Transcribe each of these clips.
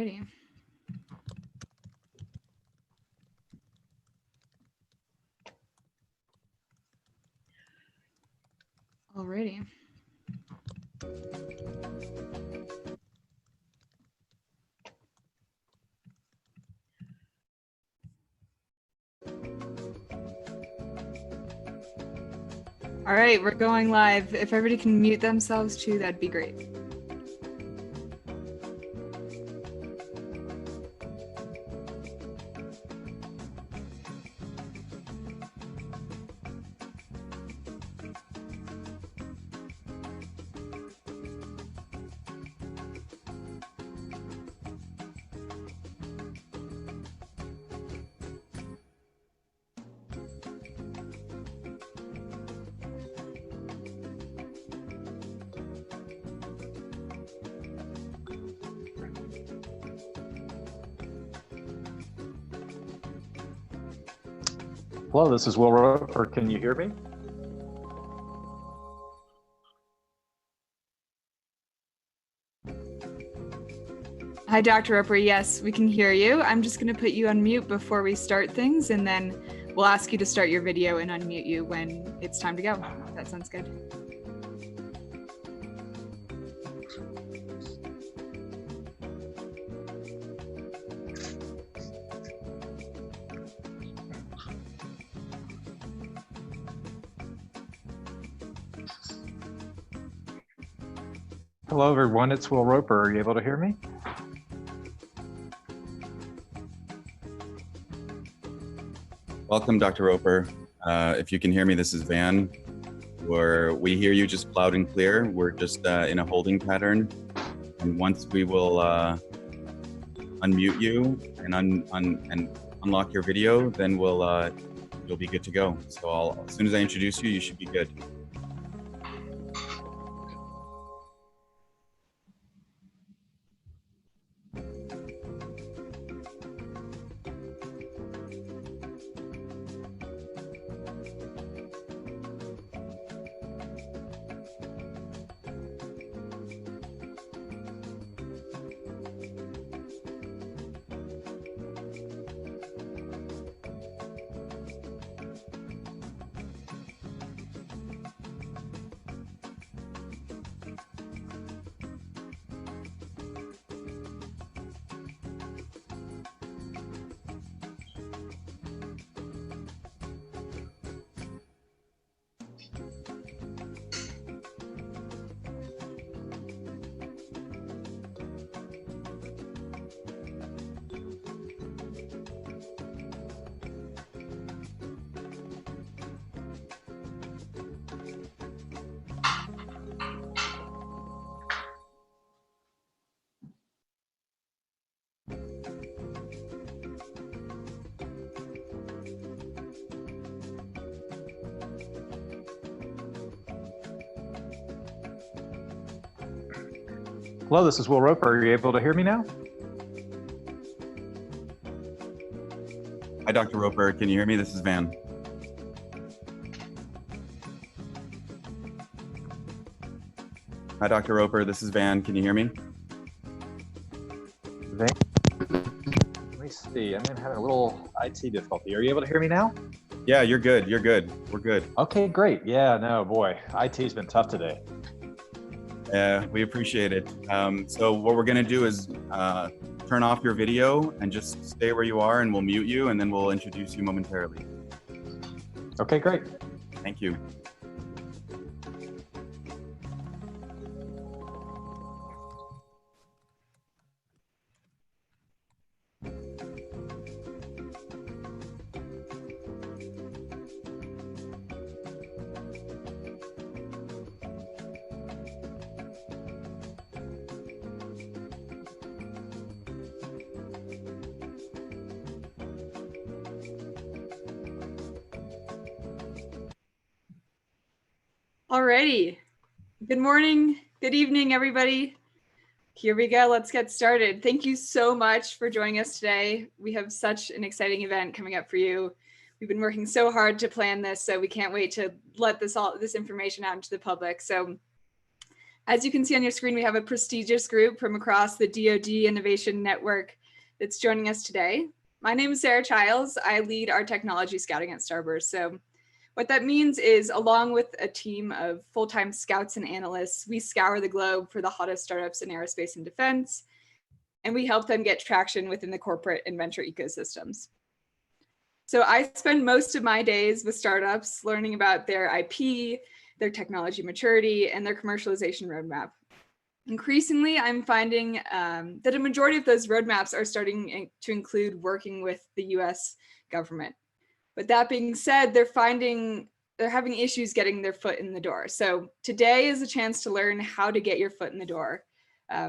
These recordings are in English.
Alrighty. Alrighty. All right, we're going live. If everybody can mute themselves too, that'd be great. Hello, this is Will Roper. Can you hear me? Hi, Dr. Roper. Yes, we can hear you. I'm just going to put you on mute before we start things, and then we'll ask you to start your video and unmute you when it's time to go. That sounds good. Hello, everyone. It's Will Roper. Are you able to hear me? Welcome, Dr. Roper. If you can hear me, this is Van. We hear you just loud and clear. We're just in a holding pattern. And once we will unmute you and unlock your video, then you'll be good to go. So as soon as I introduce you, you should be good. Hello, this is Will Roper. Are you able to hear me now? Hi, Dr. Roper. Can you hear me? This is Van. Hi, Dr. Roper. This is Van. Can you hear me? Van? Let me see. I'm having a little IT difficulty. Are you able to hear me now? Yeah, you're good. You're good. We're good. Okay, great. Yeah, no, boy, IT's been tough today. Yeah, we appreciate it. So what we're going to do is turn off your video and just stay where you are, and we'll mute you, and then we'll introduce you momentarily. Okay, great. Thank you. Alrighty. Good morning, good evening, everybody. Here we go. Let's get started. Thank you so much for joining us today. We have such an exciting event coming up for you. We've been working so hard to plan this, so we can't wait to let this information out into the public. So As you can see on your screen, we have a prestigious group from across the DoD Innovation Network that's joining us today. My name is Sarah Childs. I lead our technology scouting at Starburst. So what that means is, along with a team of full-time scouts and analysts, we scour the globe for the hottest startups in aerospace and defense, and we help them get traction within the corporate and venture ecosystems. So I spend most of my days with startups learning about their IP, their technology maturity, and their commercialization roadmap. Increasingly, I'm finding that a majority of those roadmaps are starting to include working with the US government. But that being said, they're having issues getting their foot in the door. So today is a chance to learn how to get your foot in the door.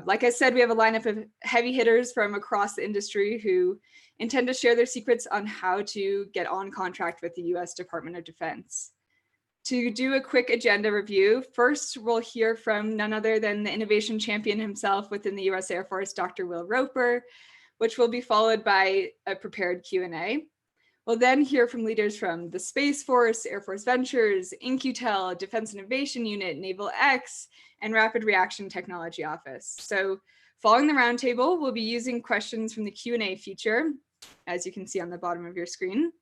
Like I said, we have a lineup of heavy hitters from across the industry who intend to share their secrets on how to get on contract with the US Department of Defense. To do a quick agenda review, first we'll hear from none other than the innovation champion himself within the US Air Force, Dr. Will Roper, which will be followed by a prepared Q&A. We'll then hear from leaders from the Space Force, Air Force Ventures, InQtel, Defense Innovation Unit, Naval X, and Rapid Reaction Technology Office. So following the roundtable, we'll be using questions from the Q&A feature, as you can see on the bottom of your screen,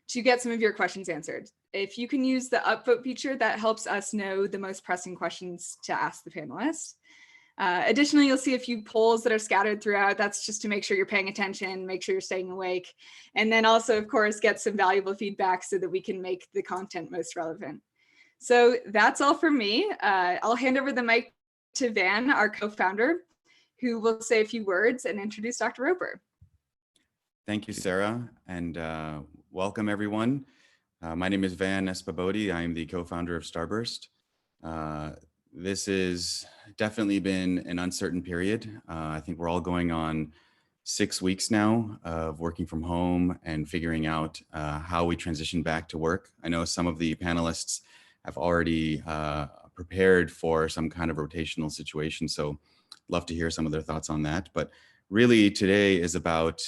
to get some of your questions answered. If you can use the upvote feature, that helps us know the most pressing questions to ask the panelists. Additionally, you'll see a few polls that are scattered throughout. That's just to make sure you're paying attention, make sure you're staying awake, and then also, of course, get some valuable feedback so that we can make the content most relevant. So that's all from me. I'll hand over the mic to Van, our co-founder, who will say a few words and introduce Dr. Roper. Thank you, Sarah, and welcome everyone. My name is Van Espabodi. I am the co-founder of Starburst. This has definitely been an uncertain period. I think we're all going on 6 weeks now of working from home and figuring out how we transition back to work. I know some of the panelists have already prepared for some kind of rotational situation, so love to hear some of their thoughts on that. But really today is about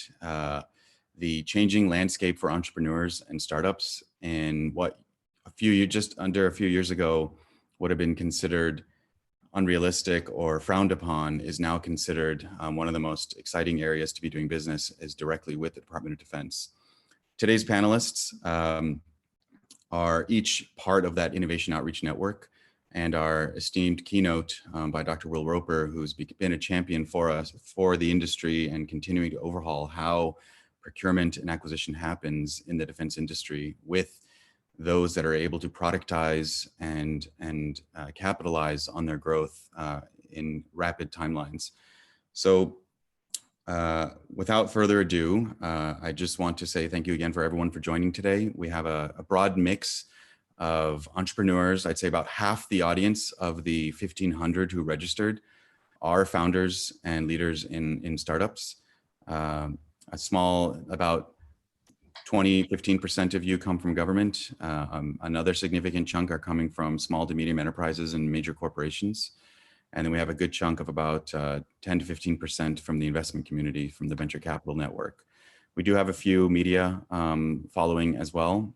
the changing landscape for entrepreneurs and startups, and what just under a few years ago would have been considered unrealistic or frowned upon is now considered one of the most exciting areas to be doing business is directly with the Department of Defense. Today's panelists are each part of that innovation outreach network, and our esteemed keynote by Dr. Will Roper, who's been a champion for us, for the industry, and continuing to overhaul how procurement and acquisition happens in the defense industry with those that are able to productize and capitalize on their growth in rapid timelines. So without further ado, I just want to say thank you again for everyone for joining today. We have a broad mix of entrepreneurs. I'd say about half the audience of the 1,500 who registered are founders and leaders in startups. A small, about 15% of you come from government. Another significant chunk are coming from small to medium enterprises and major corporations. And then we have a good chunk of about 10 to 15% from the investment community, from the venture capital network. We do have a few media following as well.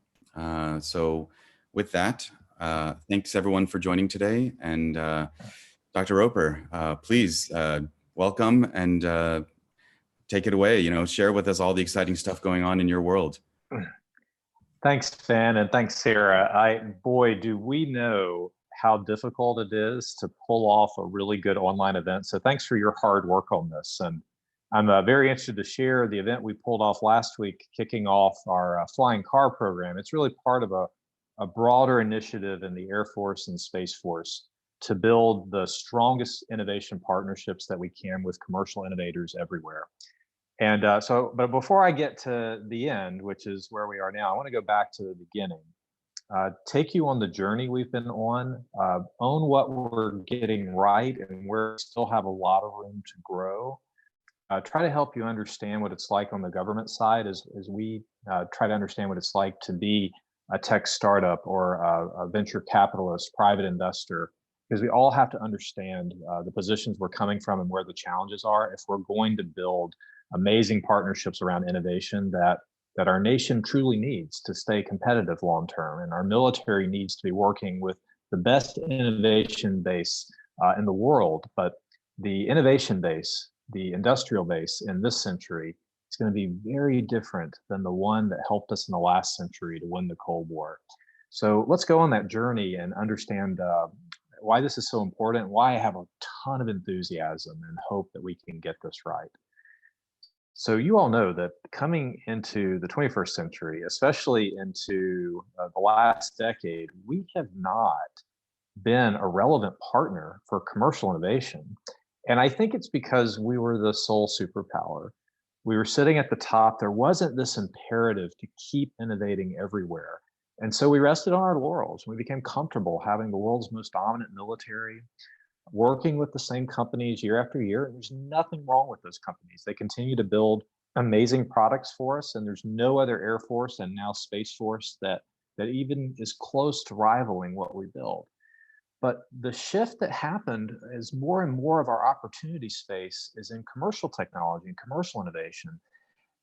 So with that, thanks everyone for joining today. And Dr. Roper, please welcome and take it away. Share with us all the exciting stuff going on in your world. Thanks, Van, and thanks, Sarah. Boy, do we know how difficult it is to pull off a really good online event. So thanks for your hard work on this. And I'm very interested to share the event we pulled off last week, kicking off our flying car program. It's really part of a broader initiative in the Air Force and Space Force to build the strongest innovation partnerships that we can with commercial innovators everywhere. And but before I get to the end, which is where we are now, I want to go back to the beginning, take you on the journey we've been on, own what we're getting right and where we still have a lot of room to grow. Try to help you understand what it's like on the government side as we try to understand what it's like to be a tech startup or a venture capitalist, private investor, because we all have to understand the positions we're coming from and where the challenges are if we're going to build amazing partnerships around innovation that our nation truly needs to stay competitive long term. And our military needs to be working with the best innovation base in the world. But the innovation base, the industrial base in this century is going to be very different than the one that helped us in the last century to win the Cold War. So let's go on that journey and understand why this is so important, why I have a ton of enthusiasm and hope that we can get this right. So you all know that coming into the 21st century, especially into the last decade, we have not been a relevant partner for commercial innovation. And I think it's because we were the sole superpower. We were sitting at the top. There wasn't this imperative to keep innovating everywhere. And so we rested on our laurels. We became comfortable having the world's most dominant military, working with the same companies year after year. And there's nothing wrong with those companies. They continue to build amazing products for us. And there's no other Air Force and now Space Force that even is close to rivaling what we build. But the shift that happened is more and more of our opportunity space is in commercial technology and commercial innovation.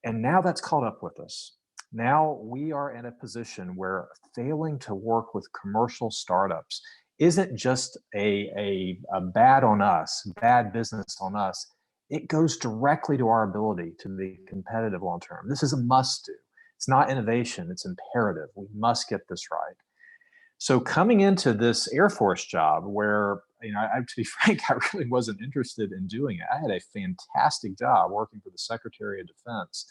And now that's caught up with us. Now we are in a position where failing to work with commercial startups isn't just a bad on us, bad business on us. It goes directly to our ability to be competitive long term. This is a must do. It's not innovation, it's imperative. We must get this right. So coming into this Air Force job where, to be frank, I really wasn't interested in doing it. I had a fantastic job working for the Secretary of Defense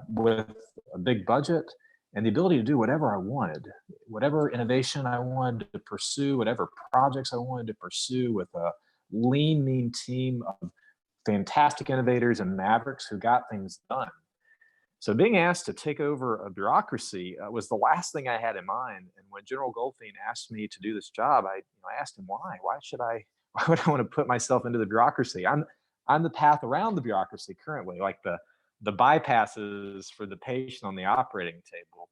with a big budget and the ability to do whatever I wanted, whatever innovation I wanted to pursue, whatever projects I wanted to pursue with a lean, mean team of fantastic innovators and mavericks who got things done. So being asked to take over a bureaucracy was the last thing I had in mind. And when General Goldfein asked me to do this job, I asked him why. Why would I want to put myself into the bureaucracy? I'm the path around the bureaucracy currently, like the bypasses for the patient on the operating table.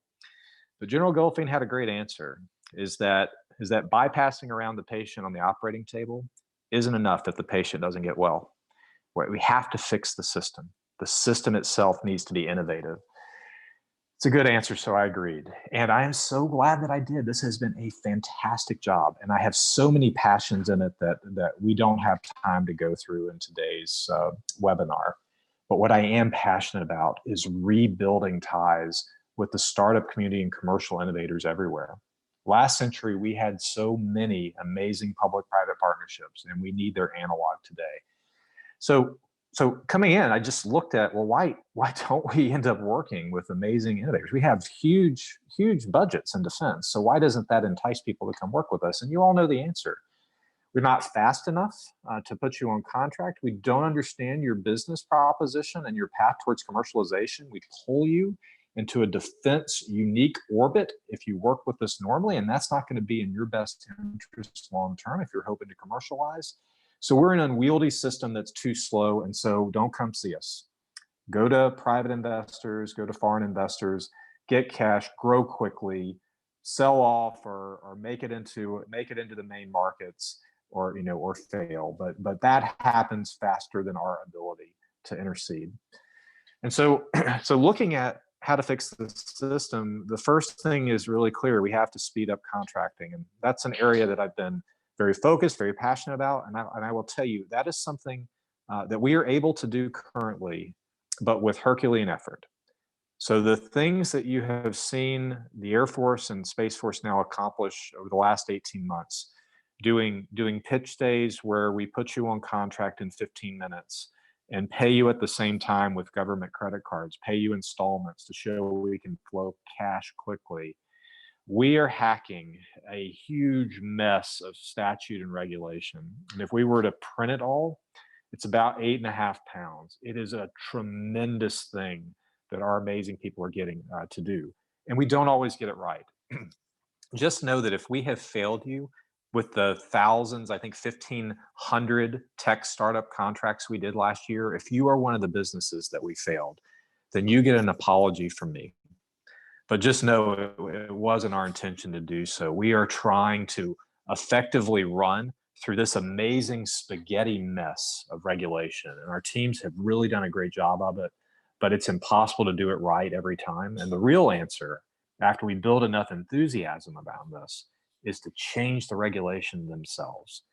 But General Goldfein had a great answer, is that bypassing around the patient on the operating table isn't enough if the patient doesn't get well. We have to fix the system. The system itself needs to be innovative. It's a good answer, so I agreed. And I am so glad that I did. This has been a fantastic job. And I have so many passions in it that we don't have time to go through in today's webinar. But what I am passionate about is rebuilding ties with the startup community and commercial innovators everywhere. Last century, we had so many amazing public-private partnerships, and we need their analog today. So coming in, I just looked at, well, why don't we end up working with amazing innovators? We have huge budgets in defense. So why doesn't that entice people to come work with us? And you all know the answer. We're not fast enough to put you on contract. We don't understand your business proposition and your path towards commercialization. We pull you into a defense unique orbit if you work with us normally, and that's not going to be in your best interest long term if you're hoping to commercialize. So we're an unwieldy system that's too slow, and so don't come see us. Go to private investors, go to foreign investors, get cash, grow quickly, sell off or make it into the main markets, or fail. But that happens faster than our ability to intercede. And so looking at how to fix the system, the first thing is really clear. We have to speed up contracting, and that's an area that I've been very focused, very passionate about. And I will tell you, that is something that we are able to do currently, but with Herculean effort. So the things that you have seen the Air Force and Space Force now accomplish over the last 18 months, doing pitch days where we put you on contract in 15 minutes and pay you at the same time with government credit cards, pay you installments to show we can flow cash quickly. We are hacking a huge mess of statute and regulation. And if we were to print it all, it's about 8.5 pounds. It is a tremendous thing that our amazing people are getting to do. And we don't always get it right. Just know that if we have failed you with the thousands, I think 1,500 tech startup contracts we did last year, if you are one of the businesses that we failed, then you get an apology from me. But just know it wasn't our intention to do so. We are trying to effectively run through this amazing spaghetti mess of regulation. And our teams have really done a great job of it, but it's impossible to do it right every time. And the real answer, after we build enough enthusiasm about this, is to change the regulation themselves.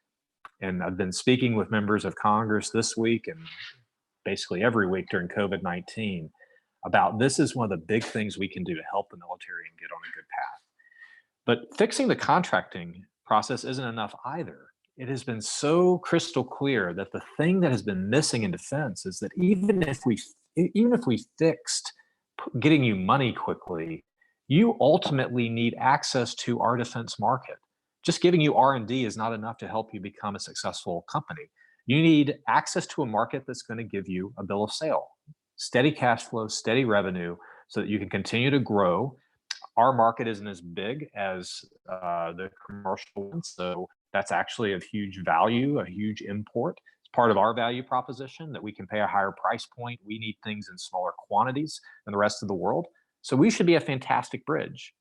And I've been speaking with members of Congress this week and basically every week during COVID-19 about this is one of the big things we can do to help the military and get on a good path. But fixing the contracting process isn't enough either. It has been so crystal clear that the thing that has been missing in defense is that even if we fixed getting you money quickly, you ultimately need access to our defense market. Just giving you R&D is not enough to help you become a successful company. You need access to a market that's going to give you a bill of sale, steady cash flow, steady revenue, so that you can continue to grow. Our market isn't as big as the commercial one, so that's actually of huge value, a huge import. It's part of our value proposition that we can pay a higher price point. We need things in smaller quantities than the rest of the world. So we should be a fantastic bridge.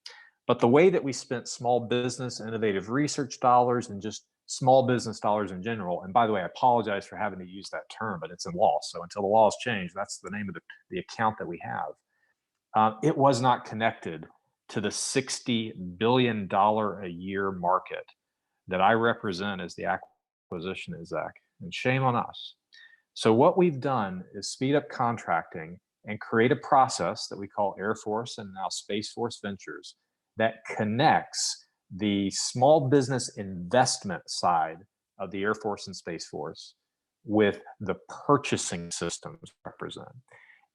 But the way that we spent small business, innovative research dollars, and just small business dollars in general, and by the way, I apologize for having to use that term, but it's in law. So until the laws change, that's the name of the account that we have. It was not connected to the $60 billion a year market that I represent as the acquisition exec, and shame on us. So what we've done is speed up contracting and create a process that we call Air Force and now Space Force Ventures that connects the small business investment side of the Air Force and Space Force with the purchasing systems represent.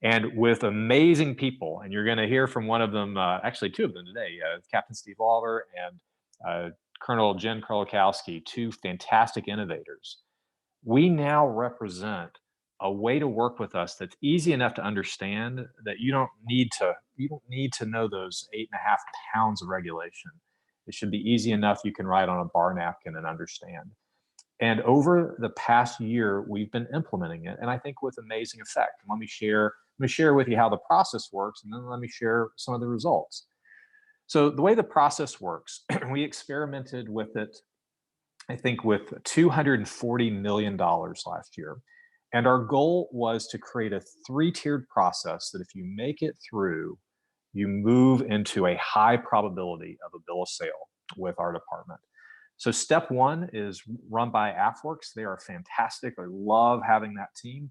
And with amazing people, and you're going to hear from one of them, actually two of them today, Captain Steve Oliver and Colonel Jen Krolakowski, two fantastic innovators. We now represent a way to work with us that's easy enough to understand that you don't need to know those 8.5 pounds of regulation. It should be easy enough you can write on a bar napkin and understand. And over the past year, we've been implementing it, and I think with amazing effect. Let me share with you how the process works, and then let me share some of the results. So the way the process works, we experimented with it, I think, with $240 million last year. And our goal was to create a 3-tiered process that if you make it through, you move into a high probability of a bill of sale with our department. So step 1 is run by AFWorks. They are fantastic. I love having that team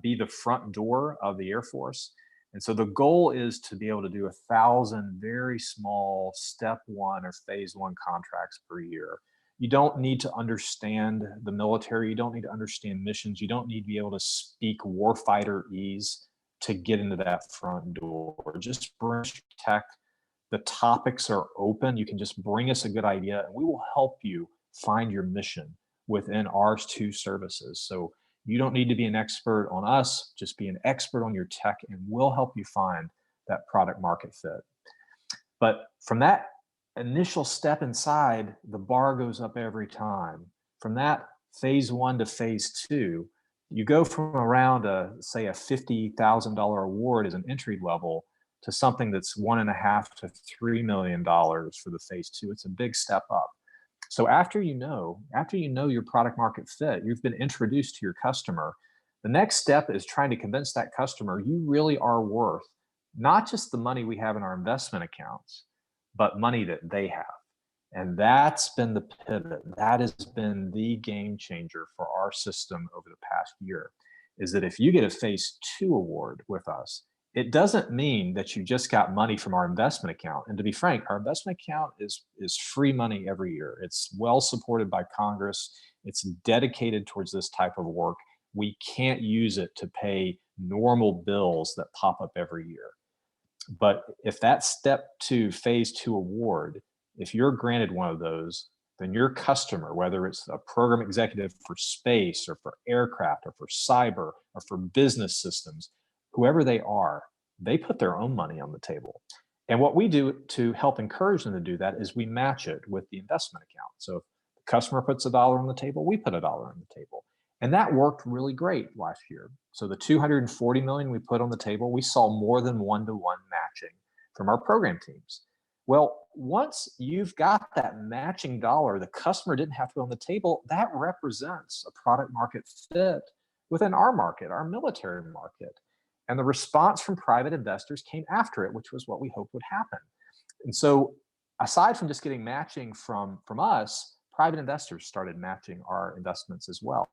be the front door of the Air Force. And so the goal is to be able to do 1,000 very small step 1 or phase 1 contracts per year. You don't need to understand the military. You don't need to understand missions. You don't need to be able to speak warfighter-ese to get into that front door. Just bring your tech. The topics are open. You can just bring us a good idea, and we will help you find your mission within our 2 services. So you don't need to be an expert on us. Just be an expert on your tech, and we'll help you find that product market fit. But from that initial step inside, the bar goes up every time. From that phase 1 to phase 2, you go from around say a $50,000 award as an entry level to something that's $1.5 to $3 million for the phase 2. It's a big step up. So after you know your product market fit, you've been introduced to your customer, the next step is trying to convince that customer you really are worth not just the money we have in our investment accounts, but money that they have. And that's been the pivot. That has been the game changer for our system over the past year, is that if you get a phase 2 award with us, it doesn't mean that you just got money from our investment account. And to be frank, our investment account is free money every year. It's well supported by Congress. It's dedicated towards this type of work. We can't use it to pay normal bills that pop up every year. But if that step 2, phase 2 award, if you're granted one of those, then your customer, whether it's a program executive for space or for aircraft or for cyber or for business systems, whoever they are, they put their own money on the table. And what we do to help encourage them to do that is we match it with the investment account. So if the customer puts $1 on the table, we put $1 on the table. And that worked really great last year. So the $240 million we put on the table, we saw more than 1-to-1 matching from our program teams. Well, once you've got that matching dollar, the customer didn't have to be on the table. That represents a product market fit within our market, our military market. And the response from private investors came after it, which was what we hoped would happen. And so aside from just getting matching from us, private investors started matching our investments as well.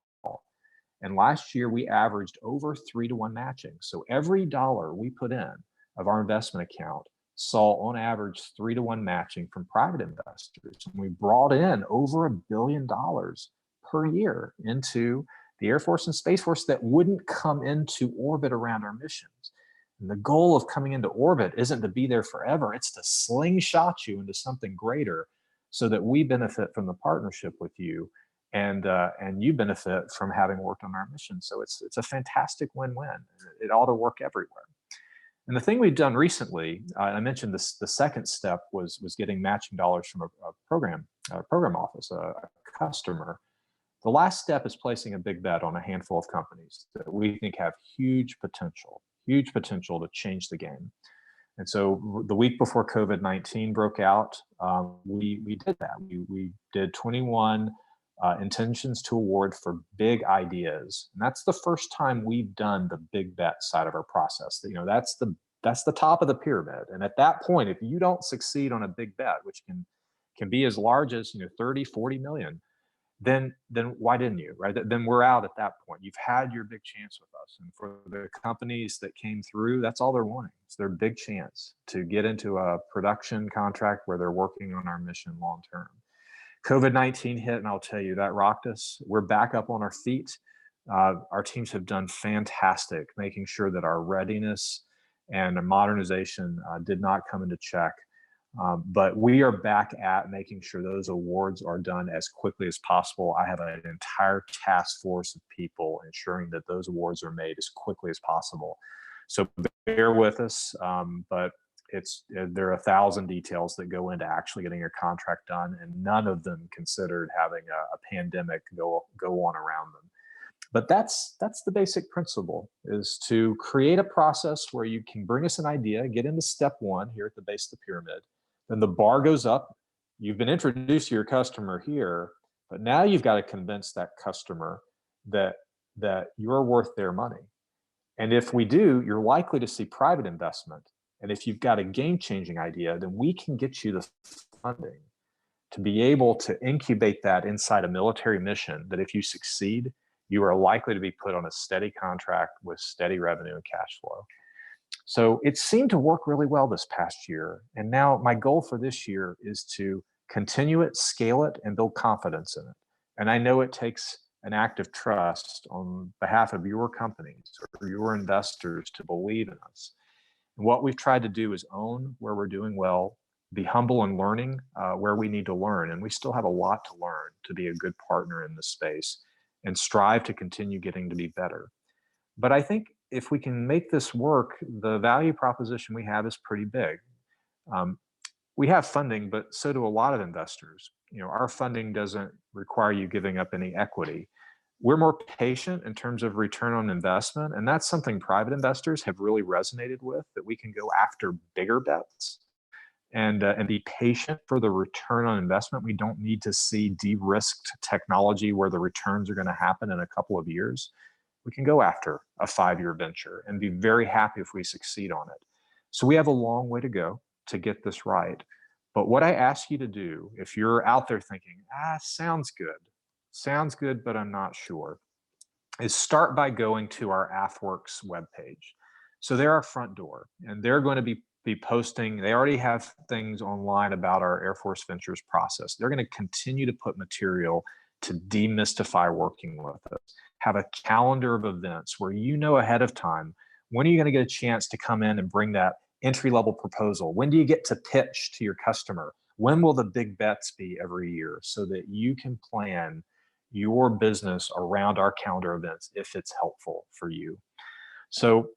And last year we averaged over 3-to-1 matching. So every dollar we put in of our investment account saw on average 3-to-1 matching from private investors. And we brought in over $1 billion per year into the Air Force and Space Force that wouldn't come into orbit around our missions. And the goal of coming into orbit isn't to be there forever, it's to slingshot you into something greater so that we benefit from the partnership with you, and you benefit from having worked on our mission. So it's a fantastic win-win. It ought to work everywhere. And the thing we've done recently, I mentioned this, the second step was getting matching dollars from a program office, a customer. The last step is placing a big bet on a handful of companies that we think have huge potential to change the game. And so the week before COVID-19 broke out, we did that. We did 21 intentions to award for big ideas. And that's the first time we've done the big bet side of our process. You know, that's the top of the pyramid. And at that point, if you don't succeed on a big bet, which can be as large as 30, 40 million, then why didn't you, right? Then we're out at that point. You've had your big chance with us. And for the companies that came through, that's all they're wanting. It's their big chance to get into a production contract where they're working on our mission long term. COVID-19 hit, and I'll tell you, that rocked us. We're back up on our feet. Our teams have done fantastic, making sure that our readiness and modernization did not come into check. But we are back at making sure those awards are done as quickly as possible. I have an entire task force of people ensuring that those awards are made as quickly as possible. So bear with us, but there are 1,000 details that go into actually getting a contract done, and none of them considered having a pandemic go on around them. But that's the basic principle, is to create a process where you can bring us an idea, get into step one here at the base of the pyramid. Then the bar goes up. You've been introduced to your customer here, but now you've got to convince that customer that you're worth their money. And if we do, you're likely to see private investment. And if you've got a game-changing idea, then we can get you the funding to be able to incubate that inside a military mission that if you succeed, you are likely to be put on a steady contract with steady revenue and cash flow. So it seemed to work really well this past year. And now my goal for this year is to continue it, scale it, and build confidence in it. And I know it takes an act of trust on behalf of your companies or your investors to believe in us. And what we've tried to do is own where we're doing well, be humble in learning where we need to learn. And we still have a lot to learn to be a good partner in this space, and strive to continue getting to be better. But I think if we can make this work, the value proposition we have is pretty big. We have funding, but so do a lot of investors. Our funding doesn't require you giving up any equity. We're more patient in terms of return on investment, and that's something private investors have really resonated with, that we can go after bigger bets and be patient for the return on investment. We don't need to see de-risked technology where the returns are going to happen in a couple of years. We can go after a 5-year venture and be very happy if we succeed on it. So we have a long way to go to get this right. But what I ask you to do, if you're out there thinking, sounds good, but I'm not sure, is start by going to our AFWorks webpage. So they're our front door, and they're going to be posting. They already have things online about our Air Force Ventures process. They're going to continue to put material to demystify working with us. Have a calendar of events where ahead of time, when are you going to get a chance to come in and bring that entry-level proposal? When do you get to pitch to your customer? When will the big bets be every year, so that you can plan your business around our calendar events if it's helpful for you? So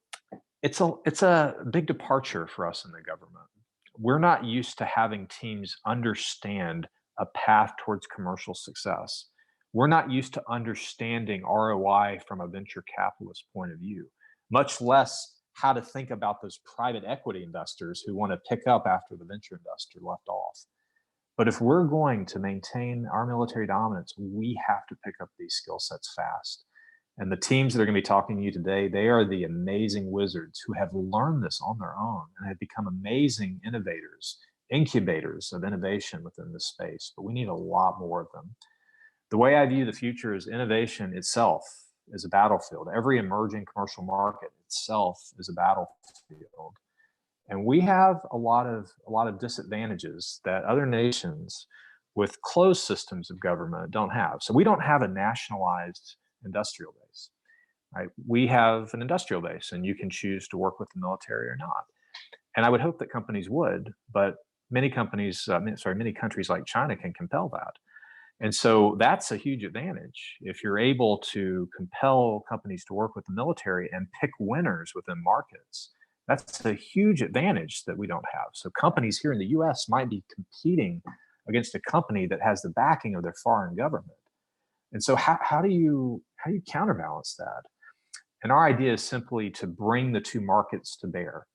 it's a big departure for us in the government. We're not used to having teams understand a path towards commercial success. We're not used to understanding ROI from a venture capitalist point of view, much less how to think about those private equity investors who want to pick up after the venture investor left off. But if we're going to maintain our military dominance, we have to pick up these skill sets fast. And the teams that are going to be talking to you today, they are the amazing wizards who have learned this on their own and have become amazing innovators incubators of innovation within this space, but we need a lot more of them. The way I view the future is innovation itself is a battlefield. Every emerging commercial market itself is a battlefield. And we have a lot of disadvantages that other nations with closed systems of government don't have. So we don't have a nationalized industrial base. Right? We have an industrial base, and you can choose to work with the military or not. And I would hope that companies would, but many countries like China can compel that. And so that's a huge advantage. If you're able to compel companies to work with the military and pick winners within markets, that's a huge advantage that we don't have. So companies here in the US might be competing against a company that has the backing of their foreign government. And so how do you counterbalance that? And our idea is simply to bring the two markets to bear,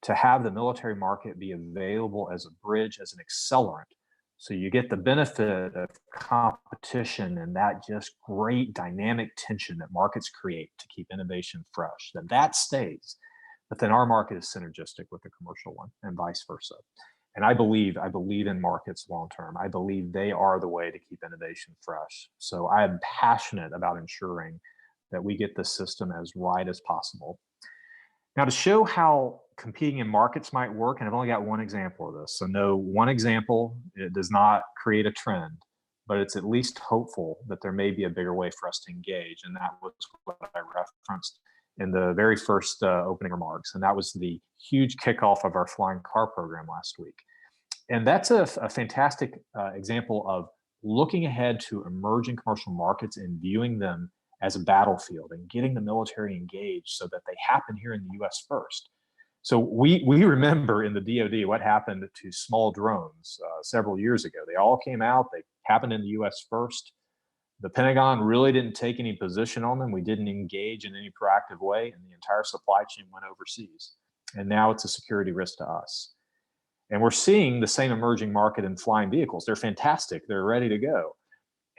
to have the military market be available as a bridge, as an accelerant. So you get the benefit of competition and that just great dynamic tension that markets create to keep innovation fresh, that stays. But then our market is synergistic with the commercial one and vice versa. And I believe in markets long-term. I believe they are the way to keep innovation fresh. So I am passionate about ensuring that we get the system as right as possible. Now, to show how competing in markets might work, and I've only got one example of this. So no one example, it does not create a trend, but it's at least hopeful that there may be a bigger way for us to engage. And that was what I referenced in the very first opening remarks. And that was the huge kickoff of our flying car program last week. And that's a fantastic example of looking ahead to emerging commercial markets and viewing them as a battlefield and getting the military engaged so that they happen here in the US first. So we remember in the DoD what happened to small drones several years ago. They all came out, they happened in the US first. The Pentagon really didn't take any position on them. We didn't engage in any proactive way, and the entire supply chain went overseas. And now it's a security risk to us. And we're seeing the same emerging market in flying vehicles. They're fantastic, they're ready to go.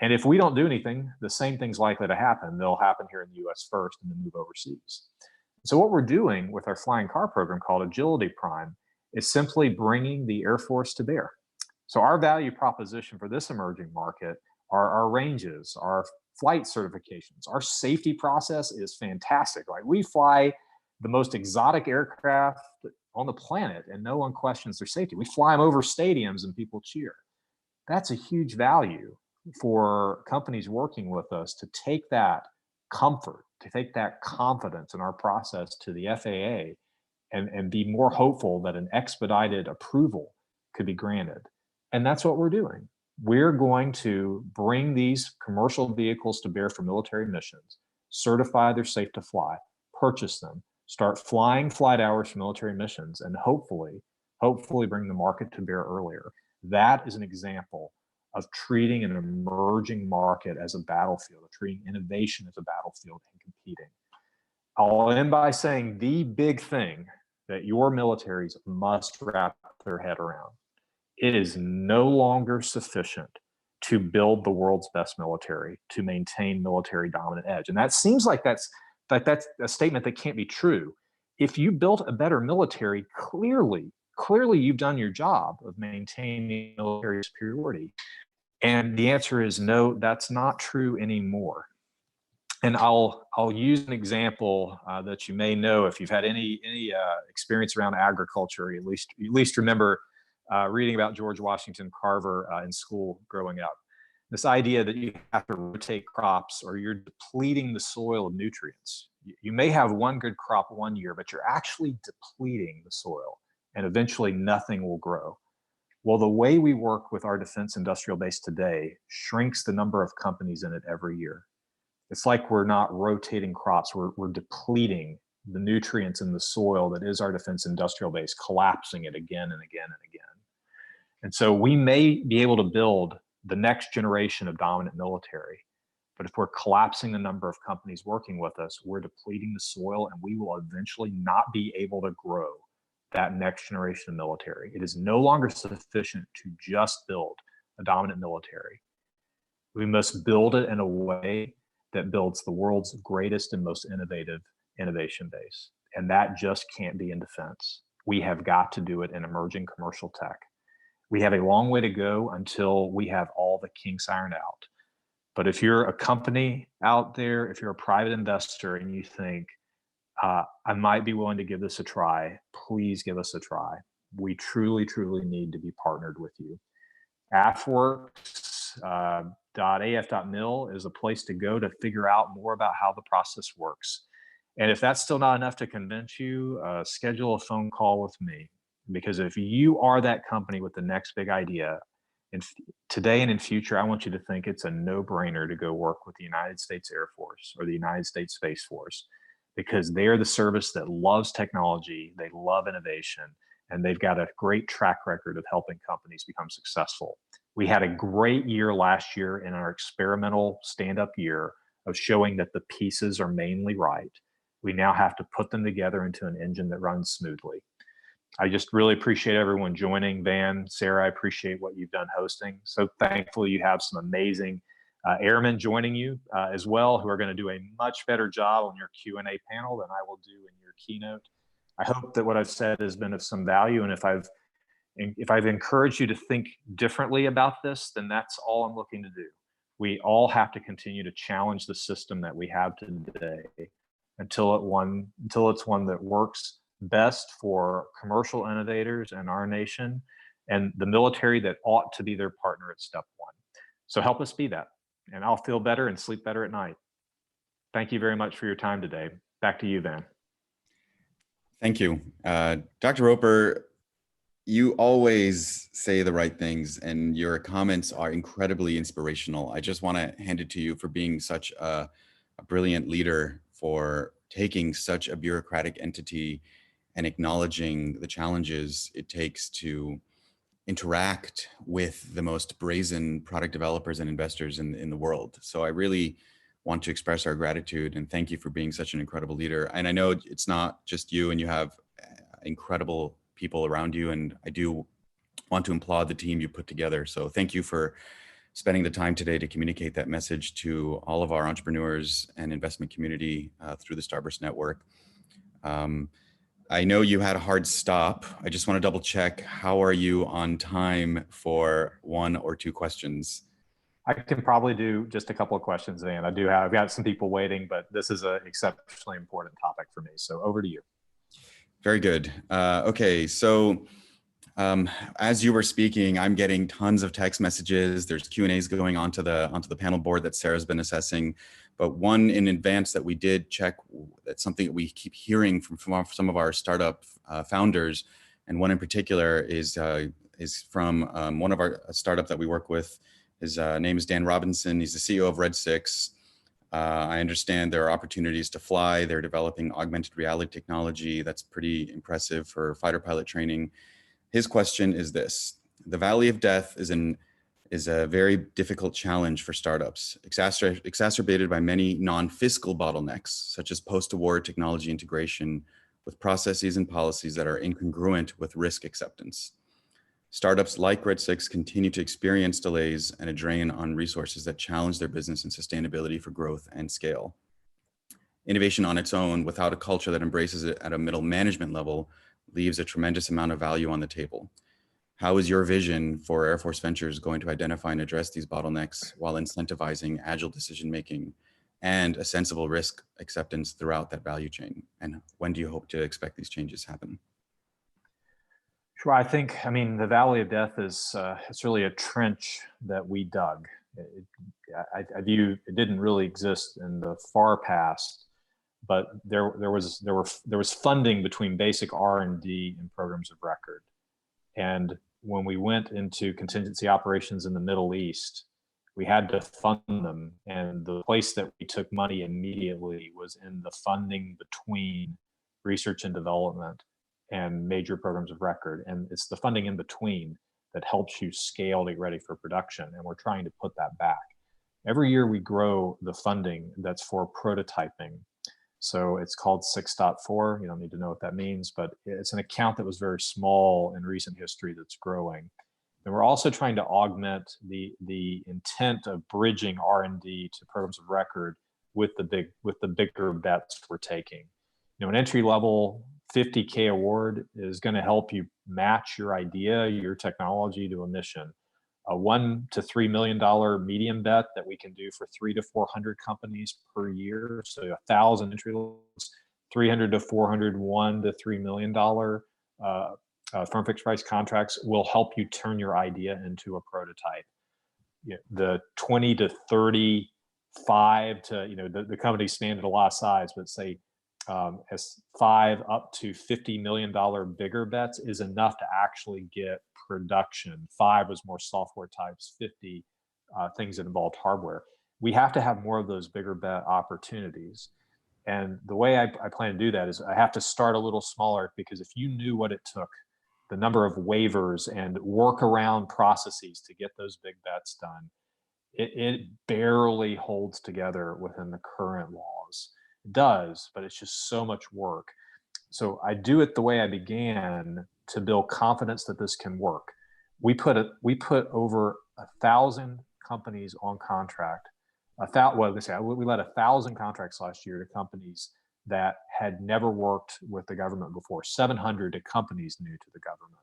And if we don't do anything, the same thing's likely to happen. They'll happen here in the US first and then move overseas. So what we're doing with our flying car program called Agility Prime is simply bringing the Air Force to bear. So our value proposition for this emerging market are our ranges, our flight certifications. Our safety process is fantastic. Like, we fly the most exotic aircraft on the planet and no one questions their safety. We fly them over stadiums and people cheer. That's a huge value for companies working with us to take that comfort, to take that confidence in our process to the FAA and be more hopeful that an expedited approval could be granted. And that's what we're doing. We're going to bring these commercial vehicles to bear for military missions, certify they're safe to fly, purchase them, start flying flight hours for military missions, and hopefully bring the market to bear earlier. That is an example of treating an emerging market as a battlefield, of treating innovation as a battlefield and competing. I'll end by saying the big thing that your militaries must wrap their head around. It is no longer sufficient to build the world's best military, to maintain military dominant edge. And that seems like that's a statement that can't be true. If you built a better military, clearly you've done your job of maintaining military superiority. And the answer is no, that's not true anymore. And I'll use an example that you may know if you've had any experience around agriculture. At least remember reading about George Washington Carver in school growing up. This idea that you have to rotate crops or you're depleting the soil of nutrients. You may have one good crop one year, but you're actually depleting the soil, and eventually nothing will grow. Well, the way we work with our defense industrial base today shrinks the number of companies in it every year. It's like we're not rotating crops, we're depleting the nutrients in the soil that is our defense industrial base, collapsing it again and again and again. And so we may be able to build the next generation of dominant military, but if we're collapsing the number of companies working with us, we're depleting the soil, and we will eventually not be able to grow that next generation of military. It is no longer sufficient to just build a dominant military. We must build it in a way that builds the world's greatest and most innovative innovation base. And that just can't be in defense. We have got to do it in emerging commercial tech. We have a long way to go until we have all the kinks ironed out. But if you're a company out there, if you're a private investor and you think, I might be willing to give this a try, please give us a try. We truly, truly need to be partnered with you. AFWorks.af.mil is a place to go to figure out more about how the process works. And if that's still not enough to convince you, schedule a phone call with me. Because if you are that company with the next big idea, today and in future, I want you to think it's a no-brainer to go work with the United States Air Force or the United States Space Force, because they're the service that loves technology, they love innovation, and they've got a great track record of helping companies become successful. We had a great year last year in our experimental stand-up year of showing that the pieces are mainly right. We now have to put them together into an engine that runs smoothly. I just really appreciate everyone joining. Van, Sarah, I appreciate what you've done hosting. So thankfully you have some amazing airmen joining you as well, who are going to do a much better job on your Q&A panel than I will do in your keynote. I hope that what I've said has been of some value, and if I've encouraged you to think differently about this, then that's all I'm looking to do. We all have to continue to challenge the system that we have today until it's one that works best for commercial innovators in our nation and the military that ought to be their partner at step one. So help us be that, and I'll feel better and sleep better at night. Thank you very much for your time today. Back to you, Van. Thank you. Dr. Roper, you always say the right things and your comments are incredibly inspirational. I just want to hand it to you for being such a brilliant leader, for taking such a bureaucratic entity and acknowledging the challenges it takes to interact with the most brazen product developers and investors in the world. So I really want to express our gratitude and thank you for being such an incredible leader. And I know it's not just you, and you have incredible people around you, and I do want to applaud the team you put together. So thank you for spending the time today to communicate that message to all of our entrepreneurs and investment community through the Starburst network. I know you had a hard stop. I just want to double check. How are you on time for 1 or 2 questions? I can probably do just a couple of questions, Van. I've got some people waiting, but this is an exceptionally important topic for me. So over to you. Very good. Okay, so as you were speaking, I'm getting tons of text messages. There's Q&As going onto the panel board that Sarah's been assessing. But one in advance that we did check, that's something that we keep hearing from some of our startup founders, and one in particular is from one of our startup that we work with. His name is Dan Robinson. He's the CEO of Red 6. I understand there are opportunities to fly. They're developing augmented reality technology that's pretty impressive for fighter pilot training. His question is this: the Valley of Death is a very difficult challenge for startups, exacerbated by many non-fiscal bottlenecks, such as post-award technology integration with processes and policies that are incongruent with risk acceptance. Startups like Red 6 continue to experience delays and a drain on resources that challenge their business and sustainability for growth and scale. Innovation on its own, without a culture that embraces it at a middle management level, leaves a tremendous amount of value on the table. How is your vision for Air Force Ventures going to identify and address these bottlenecks while incentivizing agile decision-making and a sensible risk acceptance throughout that value chain? And when do you hope to expect these changes happen? Sure. I mean, the Valley of Death is it's really a trench that we dug. I view it didn't really exist in the far past, but there was funding between basic R&D and programs of record. And when we went into contingency operations in the Middle East, we had to fund them. And the place that we took money immediately was in the funding between research and development and major programs of record. And it's the funding in between that helps you scale to get ready for production. And we're trying to put that back. Every year we grow the funding that's for prototyping. So it's called 6.4. You don't need to know what that means, but it's an account that was very small in recent history that's growing. And we're also trying to augment the intent of bridging R&D to programs of record with the bigger bets we're taking. An entry level $50K award is going to help you match your idea, your technology to a mission. A $1 to $3 million medium bet that we can do for 300 to 400 companies per year. So 1,000 entry levels, 300 to 400, $1 to $3 million firm fixed price contracts will help you turn your idea into a prototype. The 20 to 35 to, the companies stand at a lot of size, but say as 5 up to $50 million bigger bets is enough to actually get production. 5 was more software types, 50 things that involved hardware. We have to have more of those bigger bet opportunities. And the way I plan to do that is I have to start a little smaller, because if you knew what it took, the number of waivers and workaround processes to get those big bets done, it barely holds together within the current laws. It does, but it's just so much work. So I do it the way I began, to build confidence that this can work. We put over 1,000 companies on contract. We let 1,000 contracts last year to companies that had never worked with the government before, 700 to companies new to the government.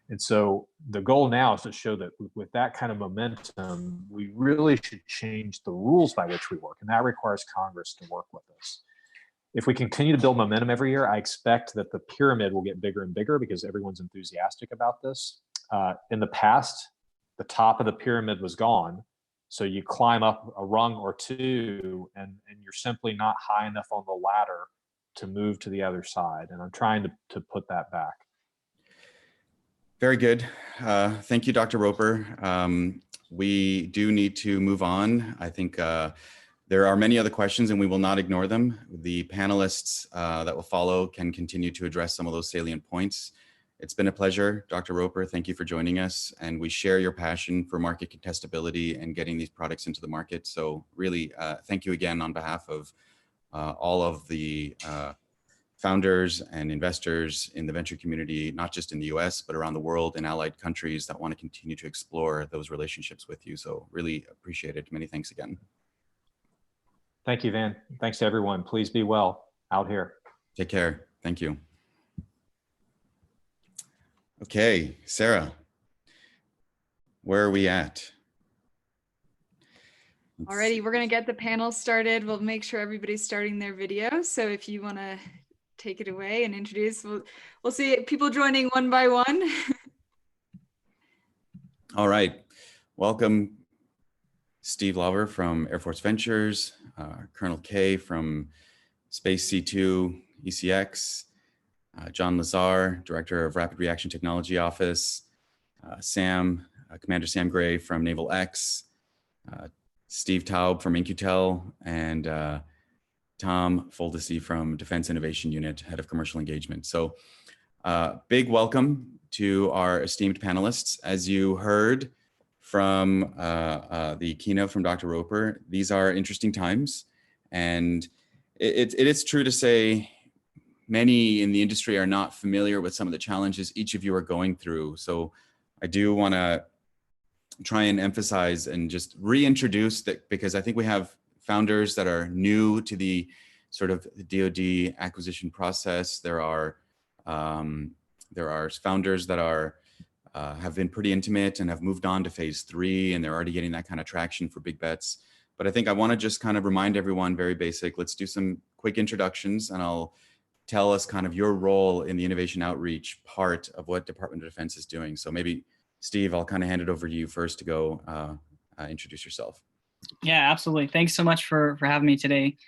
And so the goal now is to show that with that kind of momentum, we really should change the rules by which we work. And that requires Congress to work with us. If we continue to build momentum every year, I expect that the pyramid will get bigger and bigger, because everyone's enthusiastic about this. In the past, the top of the pyramid was gone. So you climb up a rung or two, and you're simply not high enough on the ladder to move to the other side. And I'm trying to put that back. Very good. Thank you, Dr. Roper. We do need to move on. I think there are many other questions, and we will not ignore them. The panelists that will follow can continue to address some of those salient points. It's been a pleasure, Dr. Roper. Thank you for joining us. And we share your passion for market contestability and getting these products into the market. So really, thank you again on behalf of all of the founders and investors in the venture community, not just in the US, but around the world and allied countries that want to continue to explore those relationships with you. So really appreciate it. Many thanks again. Thank you, Van. Thanks to everyone. Please be well out here. Take care. Thank you. Okay, Sarah, where are we at? Alrighty, we're going to get the panel started. We'll make sure everybody's starting their video. So if you want to take it away and introduce, we'll see people joining one by one. All right. Welcome, Steve Lauver from Air Force Ventures, Colonel K from Space C2 ECX, John Lazar, Director of Rapid Reaction Technology Office, Commander Sam Gray from Naval X, Steve Taub from InQtel, and Tom Foldesy from Defense Innovation Unit, Head of Commercial Engagement. So big welcome to our esteemed panelists. As you heard from the keynote from Dr. Roper, these are interesting times. And it is true to say many in the industry are not familiar with some of the challenges each of you are going through. So I do want to try and emphasize and just reintroduce that, because I think we have founders that are new to the sort of DoD acquisition process. There are founders that are have been pretty intimate and have moved on to phase 3, and they're already getting that kind of traction for big bets. But I think I want to just kind of remind everyone, very basic, let's do some quick introductions, and I'll tell us kind of your role in the innovation outreach part of what Department of Defense is doing. So maybe, Steve, I'll kind of hand it over to you first to go introduce yourself. Yeah, absolutely. Thanks so much for having me today.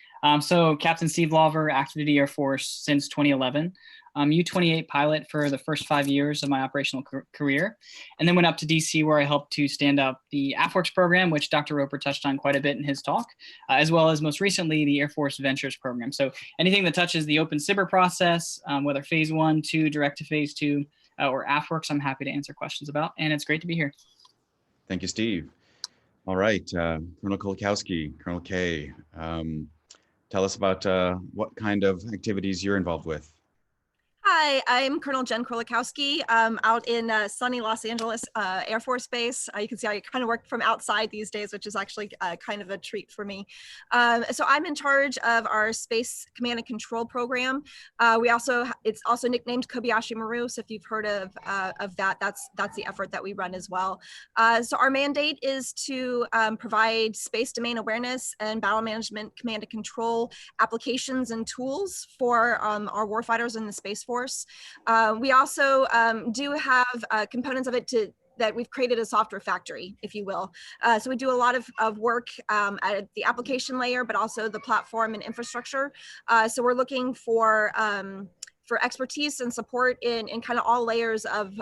So Captain Steve Lauver, active duty Air Force since 2011. U-28 pilot for the first 5 years of my operational career, and then went up to DC, where I helped to stand up the AFWERX program, which Dr. Roper touched on quite a bit in his talk, as well as most recently the Air Force Ventures program. So anything that touches the open SBIR process, whether phase 1, 2, direct to phase 2, or AFWERX, I'm happy to answer questions about, and it's great to be here. Thank you, Steve. All right, Colonel Kolakowski, Colonel K, tell us about what kind of activities you're involved with. Hi, Hi, I'm Colonel Jen Krolikowski. Out in sunny Los Angeles Air Force Base. You can see I kind of work from outside these days, which is actually kind of a treat for me. So I'm in charge of our Space Command and Control program. It's also nicknamed Kobayashi Maru. So if you've heard of that, that's the effort that we run as well. So our mandate is to provide space domain awareness and battle management, command and control applications and tools for our warfighters in the Space Force. We also do have components of it that we've created a software factory, if you will. So we do a lot of work at the application layer, but also the platform and infrastructure. So we're looking for expertise and support in kind of all layers of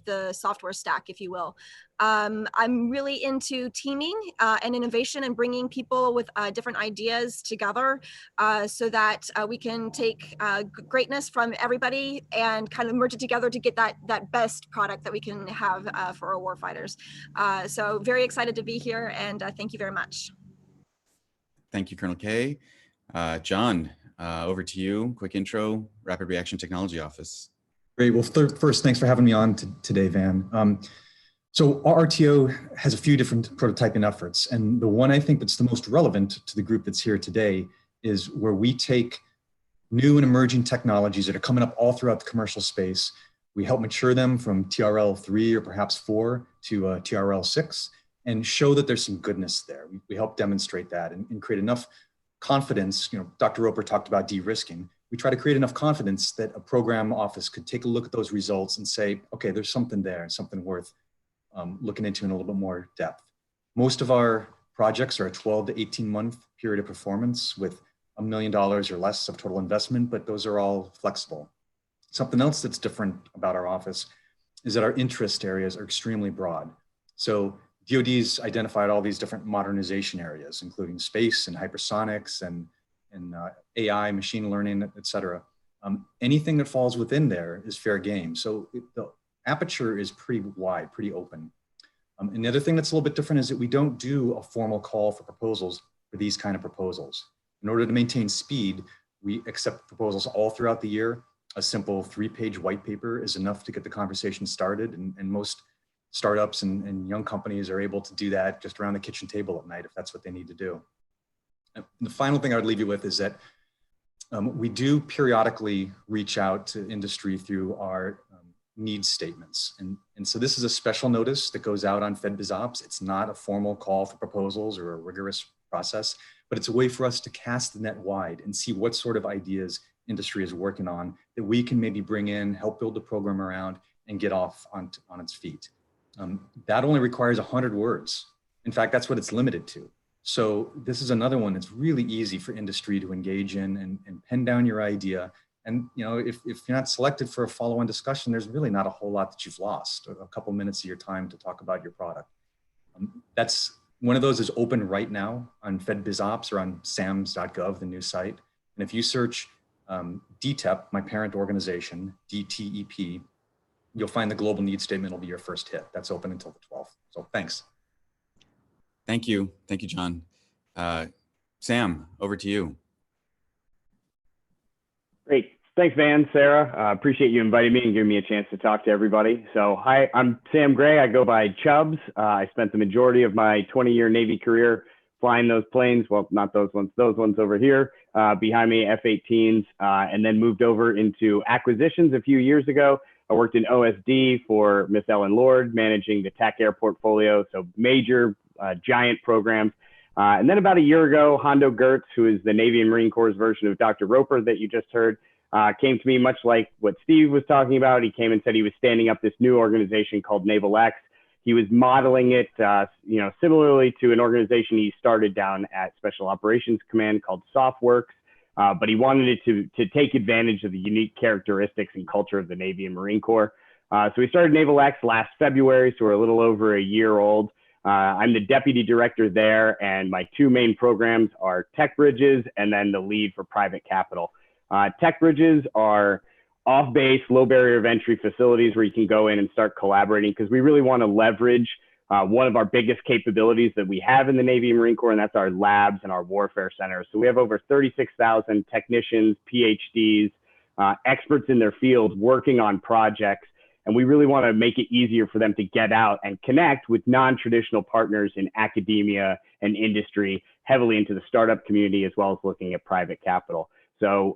the software stack, if you will. I'm really into teaming and innovation and bringing people with different ideas together so that we can take greatness from everybody and kind of merge it together to get that best product that we can have for our warfighters. So very excited to be here, and thank you very much. Thank you, Colonel Kay. John, over to you. Quick intro, Rapid Reaction Technology Office. Great. Well, first, thanks for having me on today, Van. So our RTO has a few different prototyping efforts, and the one I think that's the most relevant to the group that's here today is where we take new and emerging technologies that are coming up all throughout the commercial space. We help mature them from TRL 3 or perhaps 4 to TRL 6 and show that there's some goodness there. We help demonstrate that and create enough confidence. You know, Dr. Roper talked about de-risking. We try to create enough confidence that a program office could take a look at those results and say, okay, there's something there, something worth looking into in a little bit more depth. Most of our projects are a 12 to 18 month period of performance with $1 million or less of total investment, but those are all flexible. Something else that's different about our office is that our interest areas are extremely broad. So DoD's identified all these different modernization areas, including space and hypersonics and AI, machine learning, et cetera. Anything that falls within there is fair game. So the aperture is pretty wide, pretty open. And the other thing that's a little bit different is that we don't do a formal call for proposals for these kind of proposals. In order to maintain speed, we accept proposals all throughout the year. A simple 3-page white paper is enough to get the conversation started, and most startups and young companies are able to do that just around the kitchen table at night if that's what they need to do. And the final thing I would leave you with is that we do periodically reach out to industry through our needs statements. And so this is a special notice that goes out on FedBizOps. It's not a formal call for proposals or a rigorous process, but it's a way for us to cast the net wide and see what sort of ideas industry is working on that we can maybe bring in, help build the program around, and get off on its feet. That only requires 100 words. In fact, that's what it's limited to. So this is another one that's really easy for industry to engage in and pen down your idea. And you know, if you're not selected for a follow-on discussion, there's really not a whole lot that you've lost, a couple minutes of your time to talk about your product. That's one of those is open right now on FedBizOps or on SAMS.gov, the new site. And if you search DTEP, my parent organization, DTEP, you'll find the global needs statement will be your first hit. That's open until the 12th. So thanks. Thank you. Thank you, John. Sam, over to you. Great. Thanks, Van, Sarah. Appreciate you inviting me and giving me a chance to talk to everybody. So hi, I'm Sam Gray. I go by Chubbs. I spent the majority of my 20-year Navy career flying those planes. Well, not those ones over here behind me, F-18s, and then moved over into acquisitions a few years ago. I worked in OSD for Miss Ellen Lord, managing the TAC Air portfolio, so major, giant programs. And then about a year ago, Hondo Gertz, who is the Navy and Marine Corps' version of Dr. Roper that you just heard, came to me much like what Steve was talking about. He came and said he was standing up this new organization called Naval X. He was modeling it, similarly to an organization he started down at Special Operations Command called SOFWorks. But he wanted it to take advantage of the unique characteristics and culture of the Navy and Marine Corps. So we started Naval X last February, so we're a little over a year old. I'm the deputy director there, and my two main programs are Tech Bridges and then the lead for private capital. Tech Bridges are off-base, low barrier of entry facilities where you can go in and start collaborating, because we really want to leverage one of our biggest capabilities that we have in the Navy and Marine Corps, and that's our labs and our warfare centers. So we have over 36,000 technicians, PhDs, experts in their field working on projects. And we really want to make it easier for them to get out and connect with non-traditional partners in academia and industry, heavily into the startup community, as well as looking at private capital. So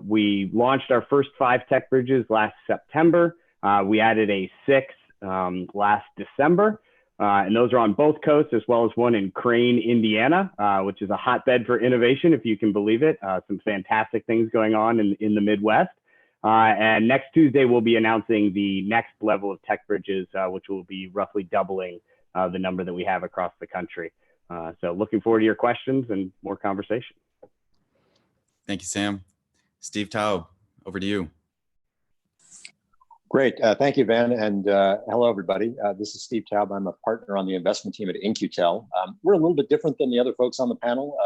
we launched our first 5 tech bridges last September. We added a 6th last December. And those are on both coasts, as well as one in Crane, Indiana, which is a hotbed for innovation, if you can believe it. Some fantastic things going on in the Midwest. And next Tuesday, we'll be announcing the next level of tech bridges, which will be roughly doubling the number that we have across the country. So looking forward to your questions and more conversation. Thank you, Sam. Steve Taub, over to you. Great. Thank you, Van. And hello, everybody. This is Steve Taub. I'm a partner on the investment team at In-Q-Tel. We're a little bit different than the other folks on the panel.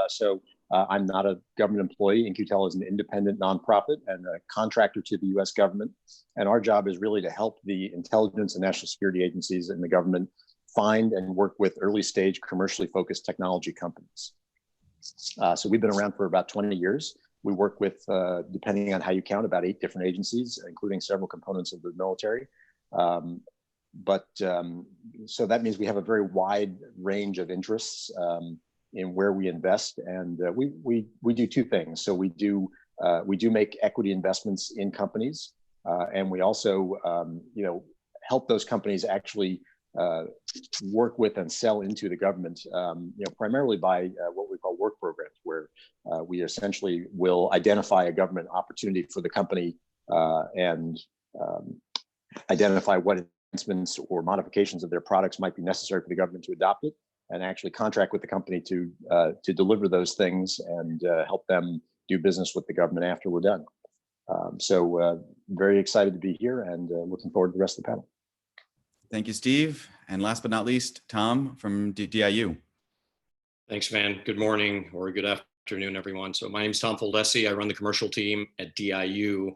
I'm not a government employee. In-Q-Tel is an independent nonprofit and a contractor to the US government. And our job is really to help the intelligence and national security agencies in the government find and work with early stage commercially focused technology companies. So we've been around for about 20 years. We work with, depending on how you count, about 8 different agencies, including several components of the military. So that means we have a very wide range of interests in where we invest, and we do 2 things. So we do make equity investments in companies, and we also help those companies actually work with and sell into the government, primarily by what we call work programs, where we essentially will identify a government opportunity for the company and identify what enhancements or modifications of their products might be necessary for the government to adopt it, and actually contract with the company to deliver those things and help them do business with the government after we're done. So very excited to be here and looking forward to the rest of the panel. Thank you, Steve. And last but not least, Tom from DIU. Thanks, Van. Good morning or good afternoon, everyone. So my name is Tom Foldesi. I run the commercial team at DIU.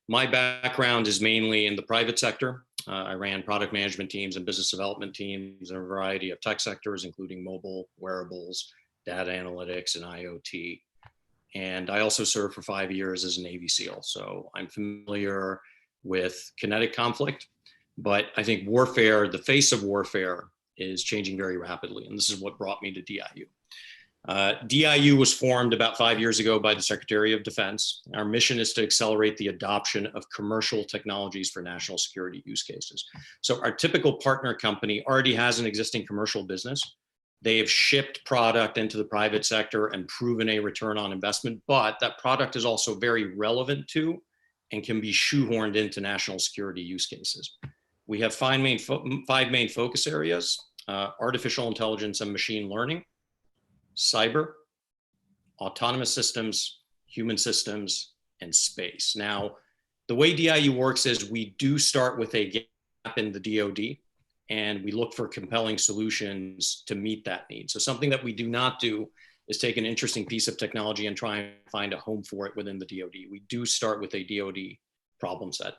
My background is mainly in the private sector. I ran product management teams and business development teams in a variety of tech sectors, including mobile, wearables, data analytics, and IoT. And I also served for 5 years as a Navy SEAL. So I'm familiar with kinetic conflict. But I think warfare, the face of warfare, is changing very rapidly. And this is what brought me to DIU. DIU was formed about 5 years ago by the Secretary of Defense. Our mission is to accelerate the adoption of commercial technologies for national security use cases. So our typical partner company already has an existing commercial business. They have shipped product into the private sector and proven a return on investment, but that product is also very relevant to and can be shoehorned into national security use cases. We have 5 main focus areas: artificial intelligence and machine learning, cyber, autonomous systems, human systems, and space. Now, the way DIU works is we do start with a gap in the DoD, and we look for compelling solutions to meet that need. So something that we do not do is take an interesting piece of technology and try and find a home for it within the DoD. We do start with a DoD problem set.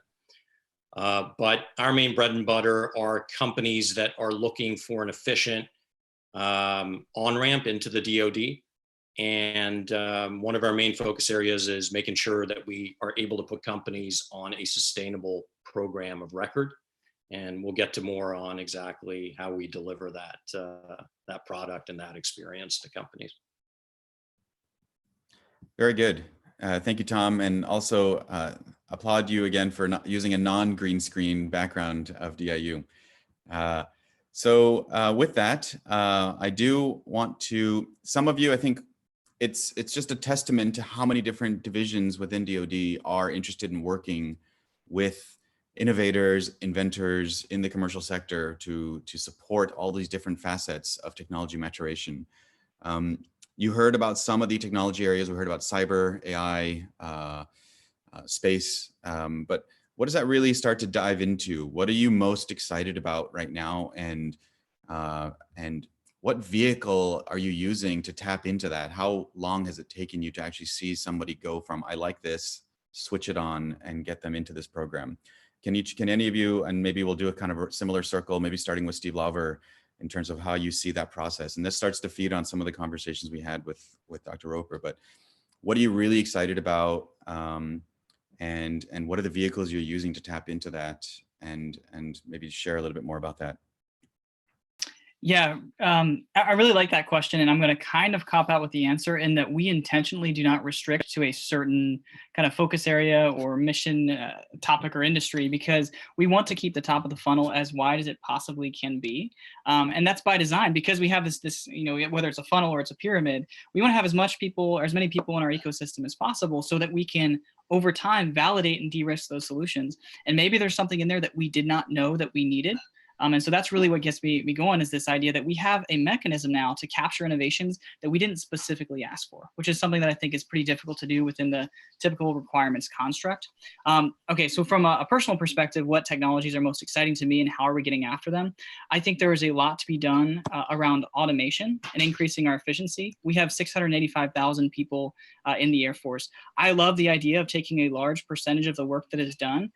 But our main bread and butter are companies that are looking for an efficient on-ramp into the DoD. And one of our main focus areas is making sure that we are able to put companies on a sustainable program of record. And we'll get to more on exactly how we deliver that product and that experience to companies. Very good. Thank you, Tom. And also applaud you again for not using a non-green screen background of DIU. So with that, I do want to, some of you, I think it's just a testament to how many different divisions within DoD are interested in working with innovators, inventors in the commercial sector to support all these different facets of technology maturation. You heard about some of the technology areas. We heard about cyber, AI, space, but what does that really start to dive into? What are you most excited about right now? And what vehicle are you using to tap into that? How long has it taken you to actually see somebody go from, I like this, switch it on and get them into this program? Can any of you, and maybe we'll do a kind of a similar circle, maybe starting with Steve Lauver, in terms of how you see that process. And this starts to feed on some of the conversations we had with Dr. Roper, but what are you really excited about? and what are the vehicles you're using to tap into that, and maybe share a little bit more about that. Yeah, I really like that question, and I'm going to kind of cop out with the answer in that we intentionally do not restrict to a certain kind of focus area or mission topic or industry, because we want to keep the top of the funnel as wide as it possibly can be, and that's by design, because we have this whether it's a funnel or it's a pyramid, we want to have as much people or as many people in our ecosystem as possible so that we can over time validate and de-risk those solutions. And maybe there's something in there that we did not know that we needed. And so that's really what gets me going, is this idea that we have a mechanism now to capture innovations that we didn't specifically ask for, which is something that I think is pretty difficult to do within the typical requirements construct. Okay, so from a personal perspective, what technologies are most exciting to me and how are we getting after them? I think there is a lot to be done around automation and increasing our efficiency. We have 685,000 people in the Air Force. I love the idea of taking a large percentage of the work that is done,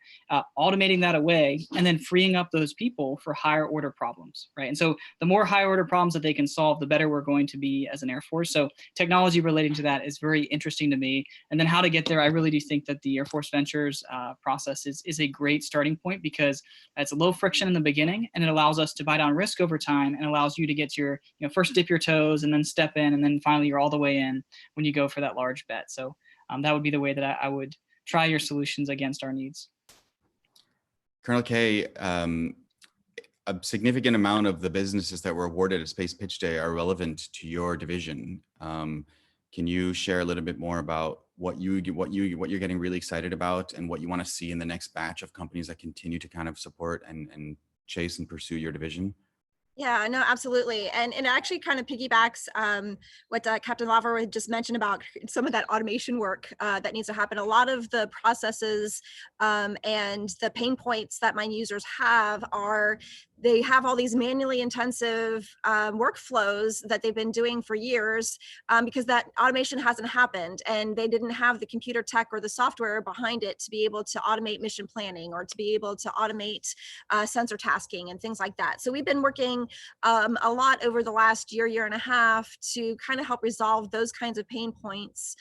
automating that away, and then freeing up those people for higher order problems, right? And so the more higher order problems that they can solve, the better we're going to be as an Air Force. So technology relating to that is very interesting to me. And then how to get there, I really do think that the Air Force Ventures process is a great starting point, because it's low friction in the beginning, and it allows us to buy down risk over time, and allows you to get your, first dip your toes and then step in, and then finally you're all the way in when you go for that large bet. So that would be the way that I would try your solutions against our needs. Colonel K, a significant amount of the businesses that were awarded at Space Pitch Day are relevant to your division. Can you share a little bit more about what you're getting really excited about, and what you want to see in the next batch of companies that continue to kind of support and chase and pursue your division? Yeah, no, absolutely. And it actually kind of piggybacks what Captain Laver had just mentioned about some of that automation work that needs to happen. A lot of the processes and the pain points that my users have are, they have all these manually intensive workflows that they've been doing for years because that automation hasn't happened, and they didn't have the computer tech or the software behind it to be able to automate mission planning, or to be able to automate sensor tasking and things like that. So we've been working a lot over the last year and a half to kind of help resolve those kinds of pain points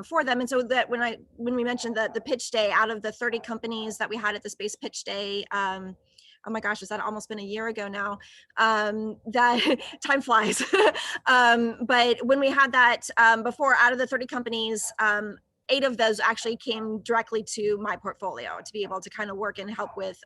for them. And so that when we mentioned the pitch day, out of the 30 companies that we had at the Space Pitch Day, oh my gosh, is that almost been a year ago now? That time flies. But when we had that before, out of the 30 companies, 8 of those actually came directly to my portfolio to be able to kind of work and help with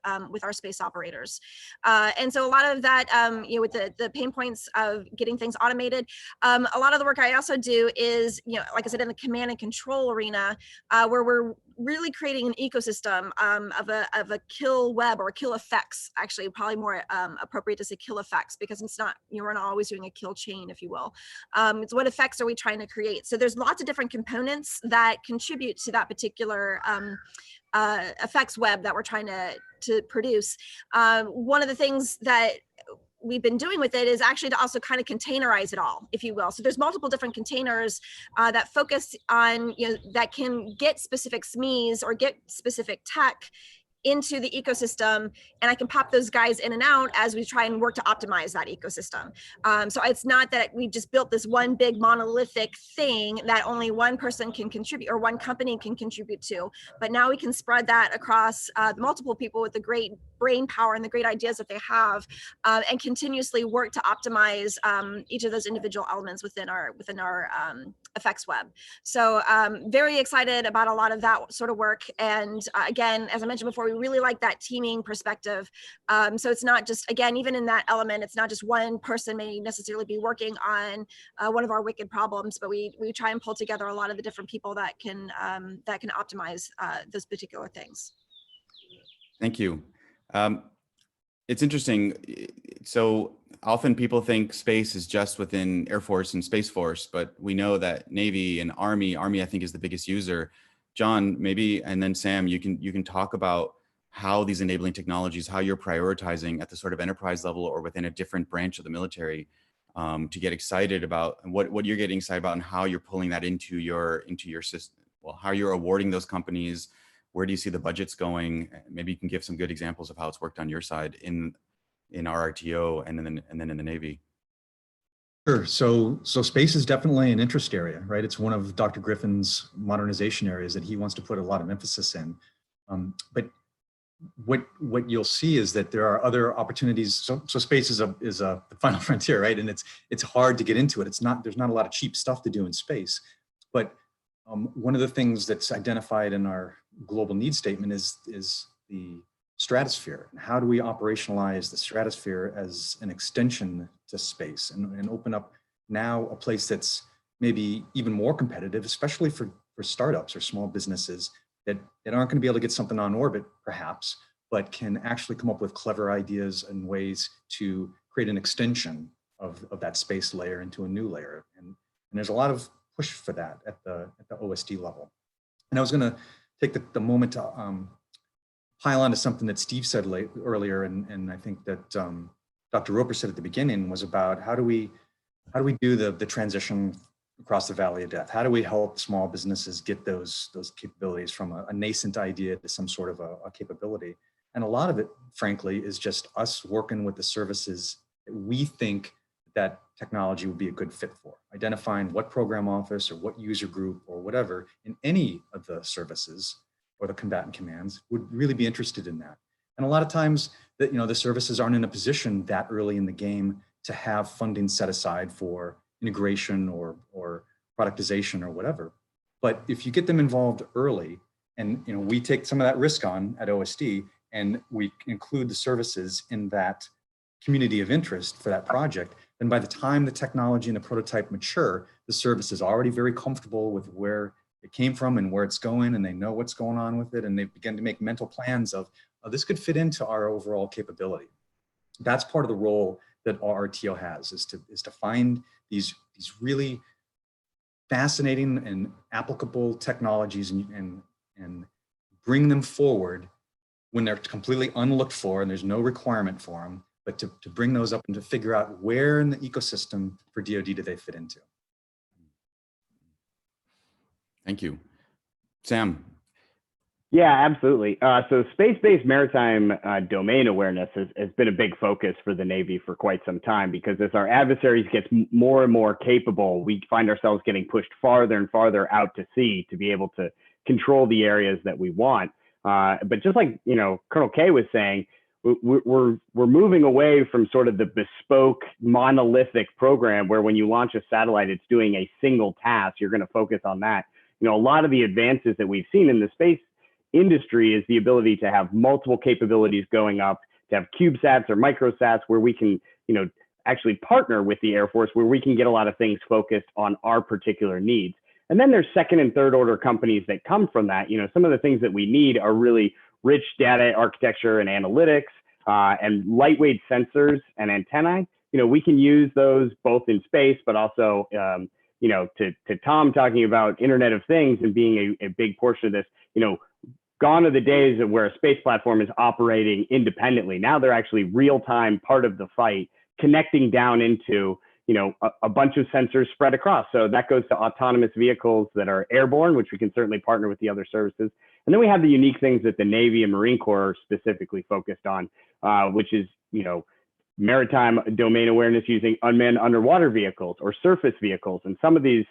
our space operators. And so a lot of that, with the pain points of getting things automated, a lot of the work I also do is, like I said, in the command and control arena, where we're really creating an ecosystem of a kill web, or kill effects, actually probably more appropriate to say kill effects, because it's not, we're not always doing a kill chain, if you will. It's what effects are we trying to create? So there's lots of different components that contribute to that particular effects web that we're trying to produce. One of the things that we've been doing with it is actually to also kind of containerize it all, if you will. So there's multiple different containers that focus on, that can get specific SMEs or get specific tech into the ecosystem, and I can pop those guys in and out as we try and work to optimize that ecosystem. So it's not that we just built this one big monolithic thing that only one person can contribute, or one company can contribute to, but now we can spread that across multiple people with the great brain power and the great ideas that they have, and continuously work to optimize each of those individual elements within our effects web. So very excited about a lot of that sort of work. And again, as I mentioned before, we really like that teaming perspective. So it's not just, again, even in that element, it's not just one person may necessarily be working on one of our wicked problems, but we try and pull together a lot of the different people that can optimize those particular things. Thank you. It's interesting. So often people think space is just within Air Force and Space Force, but we know that Navy and Army I think is the biggest user. John, maybe, and then Sam, you can talk about how these enabling technologies, how you're prioritizing at the sort of enterprise level or within a different branch of the military to get excited about, and what you're getting excited about, and how you're pulling that into your system. Well, how you're awarding those companies. Where do you see the budgets going? Maybe you can give some good examples of how it's worked on your side in RRTO and then in the Navy. Sure. So space is definitely an interest area, right? It's one of Dr. Griffin's modernization areas that he wants to put a lot of emphasis in. But what you'll see is that there are other opportunities. So space is the final frontier, right? And it's hard to get into it. There's not a lot of cheap stuff to do in space. But one of the things that's identified in our global needs statement is the stratosphere. And how do we operationalize the stratosphere as an extension to space and open up now a place that's maybe even more competitive, especially for startups or small businesses that aren't going to be able to get something on orbit, perhaps, but can actually come up with clever ideas and ways to create an extension of that space layer into a new layer. And there's a lot of push for that at the OSD level. And I was going to take the moment to pile on to something that Steve said earlier, and I think that Dr. Roper said at the beginning, was about how do we do the transition across the valley of death? How do we help small businesses get those capabilities from a nascent idea to some sort of a capability? And a lot of it, frankly, is just us working with the services that we think that technology would be a good fit for, identifying what program office or what user group or whatever in any of the services or the combatant commands would really be interested in that. And a lot of times that, the services aren't in a position that early in the game to have funding set aside for integration or productization or whatever. But if you get them involved early, and we take some of that risk on at OSD, and we include the services in that community of interest for that project, then by the time the technology and the prototype mature, the service is already very comfortable with where it came from and where it's going, and they know what's going on with it, and they begin to make mental plans of, oh, this could fit into our overall capability. That's part of the role that our RTO has, is to find these really fascinating and applicable technologies and bring them forward when they're completely unlooked for and there's no requirement for them, but to bring those up and to figure out where in the ecosystem for DoD do they fit into. Thank you. Sam. Yeah, absolutely. So space-based maritime domain awareness has been a big focus for the Navy for quite some time, because as our adversaries get more and more capable, we find ourselves getting pushed farther and farther out to sea to be able to control the areas that we want. But just like Colonel K was saying, we're moving away from sort of the bespoke monolithic program where when you launch a satellite, it's doing a single task. You're going to focus on that. A lot of the advances that we've seen in the space industry is the ability to have multiple capabilities going up, to have CubeSats or microsats where we can, actually partner with the Air Force, where we can get a lot of things focused on our particular needs. And then there's second and third order companies that come from that. Some of the things that we need are really rich data architecture and analytics and lightweight sensors and antennae. We can use those both in space, but also, to Tom talking about Internet of Things and being a big portion of this, gone are the days of where a space platform is operating independently. Now they're actually real-time part of the fight, connecting down into, a bunch of sensors spread across. So that goes to autonomous vehicles that are airborne, which we can certainly partner with the other services. And then we have the unique things that the Navy and Marine Corps are specifically focused on, which is, maritime domain awareness using unmanned underwater vehicles or surface vehicles. And some of these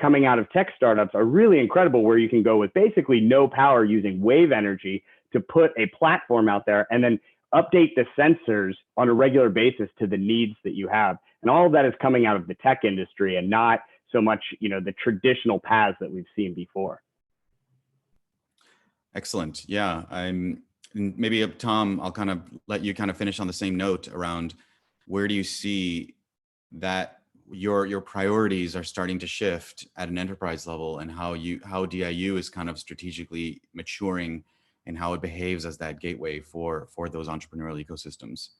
coming out of tech startups are really incredible, where you can go with basically no power using wave energy to put a platform out there and then update the sensors on a regular basis to the needs that you have. And all of that is coming out of the tech industry and not so much, the traditional paths that we've seen before. Excellent. Yeah, maybe Tom, I'll kind of let you kind of finish on the same note around where do you see that your priorities are starting to shift at an enterprise level, and how DIU is kind of strategically maturing and how it behaves as that gateway for those entrepreneurial ecosystems.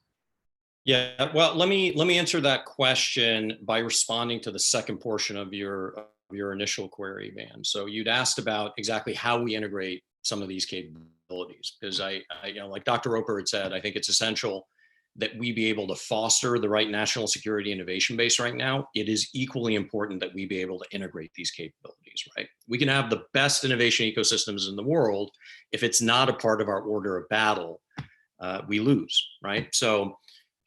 Yeah, well, let me answer that question by responding to the second portion of your initial query, Van. So you'd asked about exactly how we integrate some of these capabilities, because I like Dr. Roper had said, I think it's essential that we be able to foster the right national security innovation base right now. It is equally important that we be able to integrate these capabilities, right? We can have the best innovation ecosystems in the world. If it's not a part of our order of battle, we lose, right? So,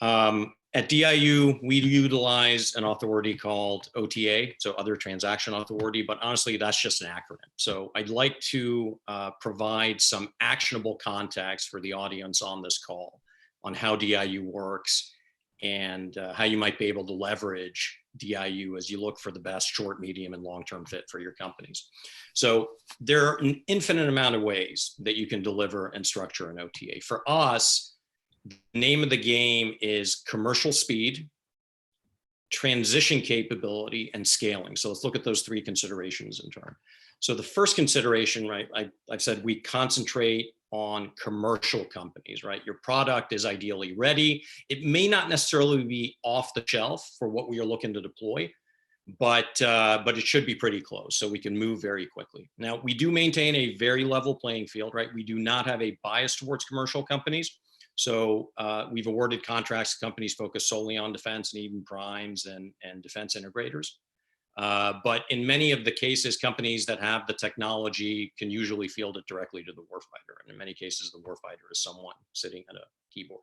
and At DIU, we utilize an authority called OTA, so Other Transaction Authority, but honestly, that's just an acronym. So I'd like to provide some actionable context for the audience on this call on how DIU works and how you might be able to leverage DIU as you look for the best short, medium, and long-term fit for your companies. So there are an infinite amount of ways that you can deliver and structure an OTA. For us, the name of the game is commercial speed, transition capability, and scaling. So let's look at those three considerations in turn. So the first consideration, right, I've said we concentrate on commercial companies, right? Your product is ideally ready. It may not necessarily be off the shelf for what we are looking to deploy, but it should be pretty close so we can move very quickly. Now, we do maintain a very level playing field, right? We do not have a bias towards commercial companies. So we've awarded contracts to companies focused solely on defense and even primes and defense integrators. But in many of the cases, companies that have the technology can usually field it directly to the warfighter. And in many cases, the warfighter is someone sitting at a keyboard.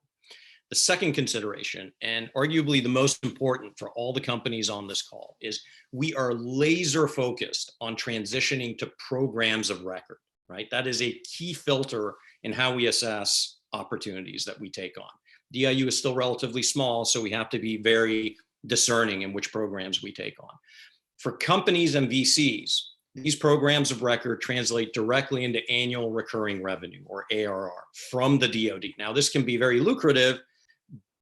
The second consideration, and arguably the most important for all the companies on this call, is we are laser focused on transitioning to programs of record, right? That is a key filter in how we assess opportunities that we take on. DIU is still relatively small, so we have to be very discerning in which programs we take on. For companies and VCs, these programs of record translate directly into annual recurring revenue, or ARR, from the DoD. Now, this can be very lucrative,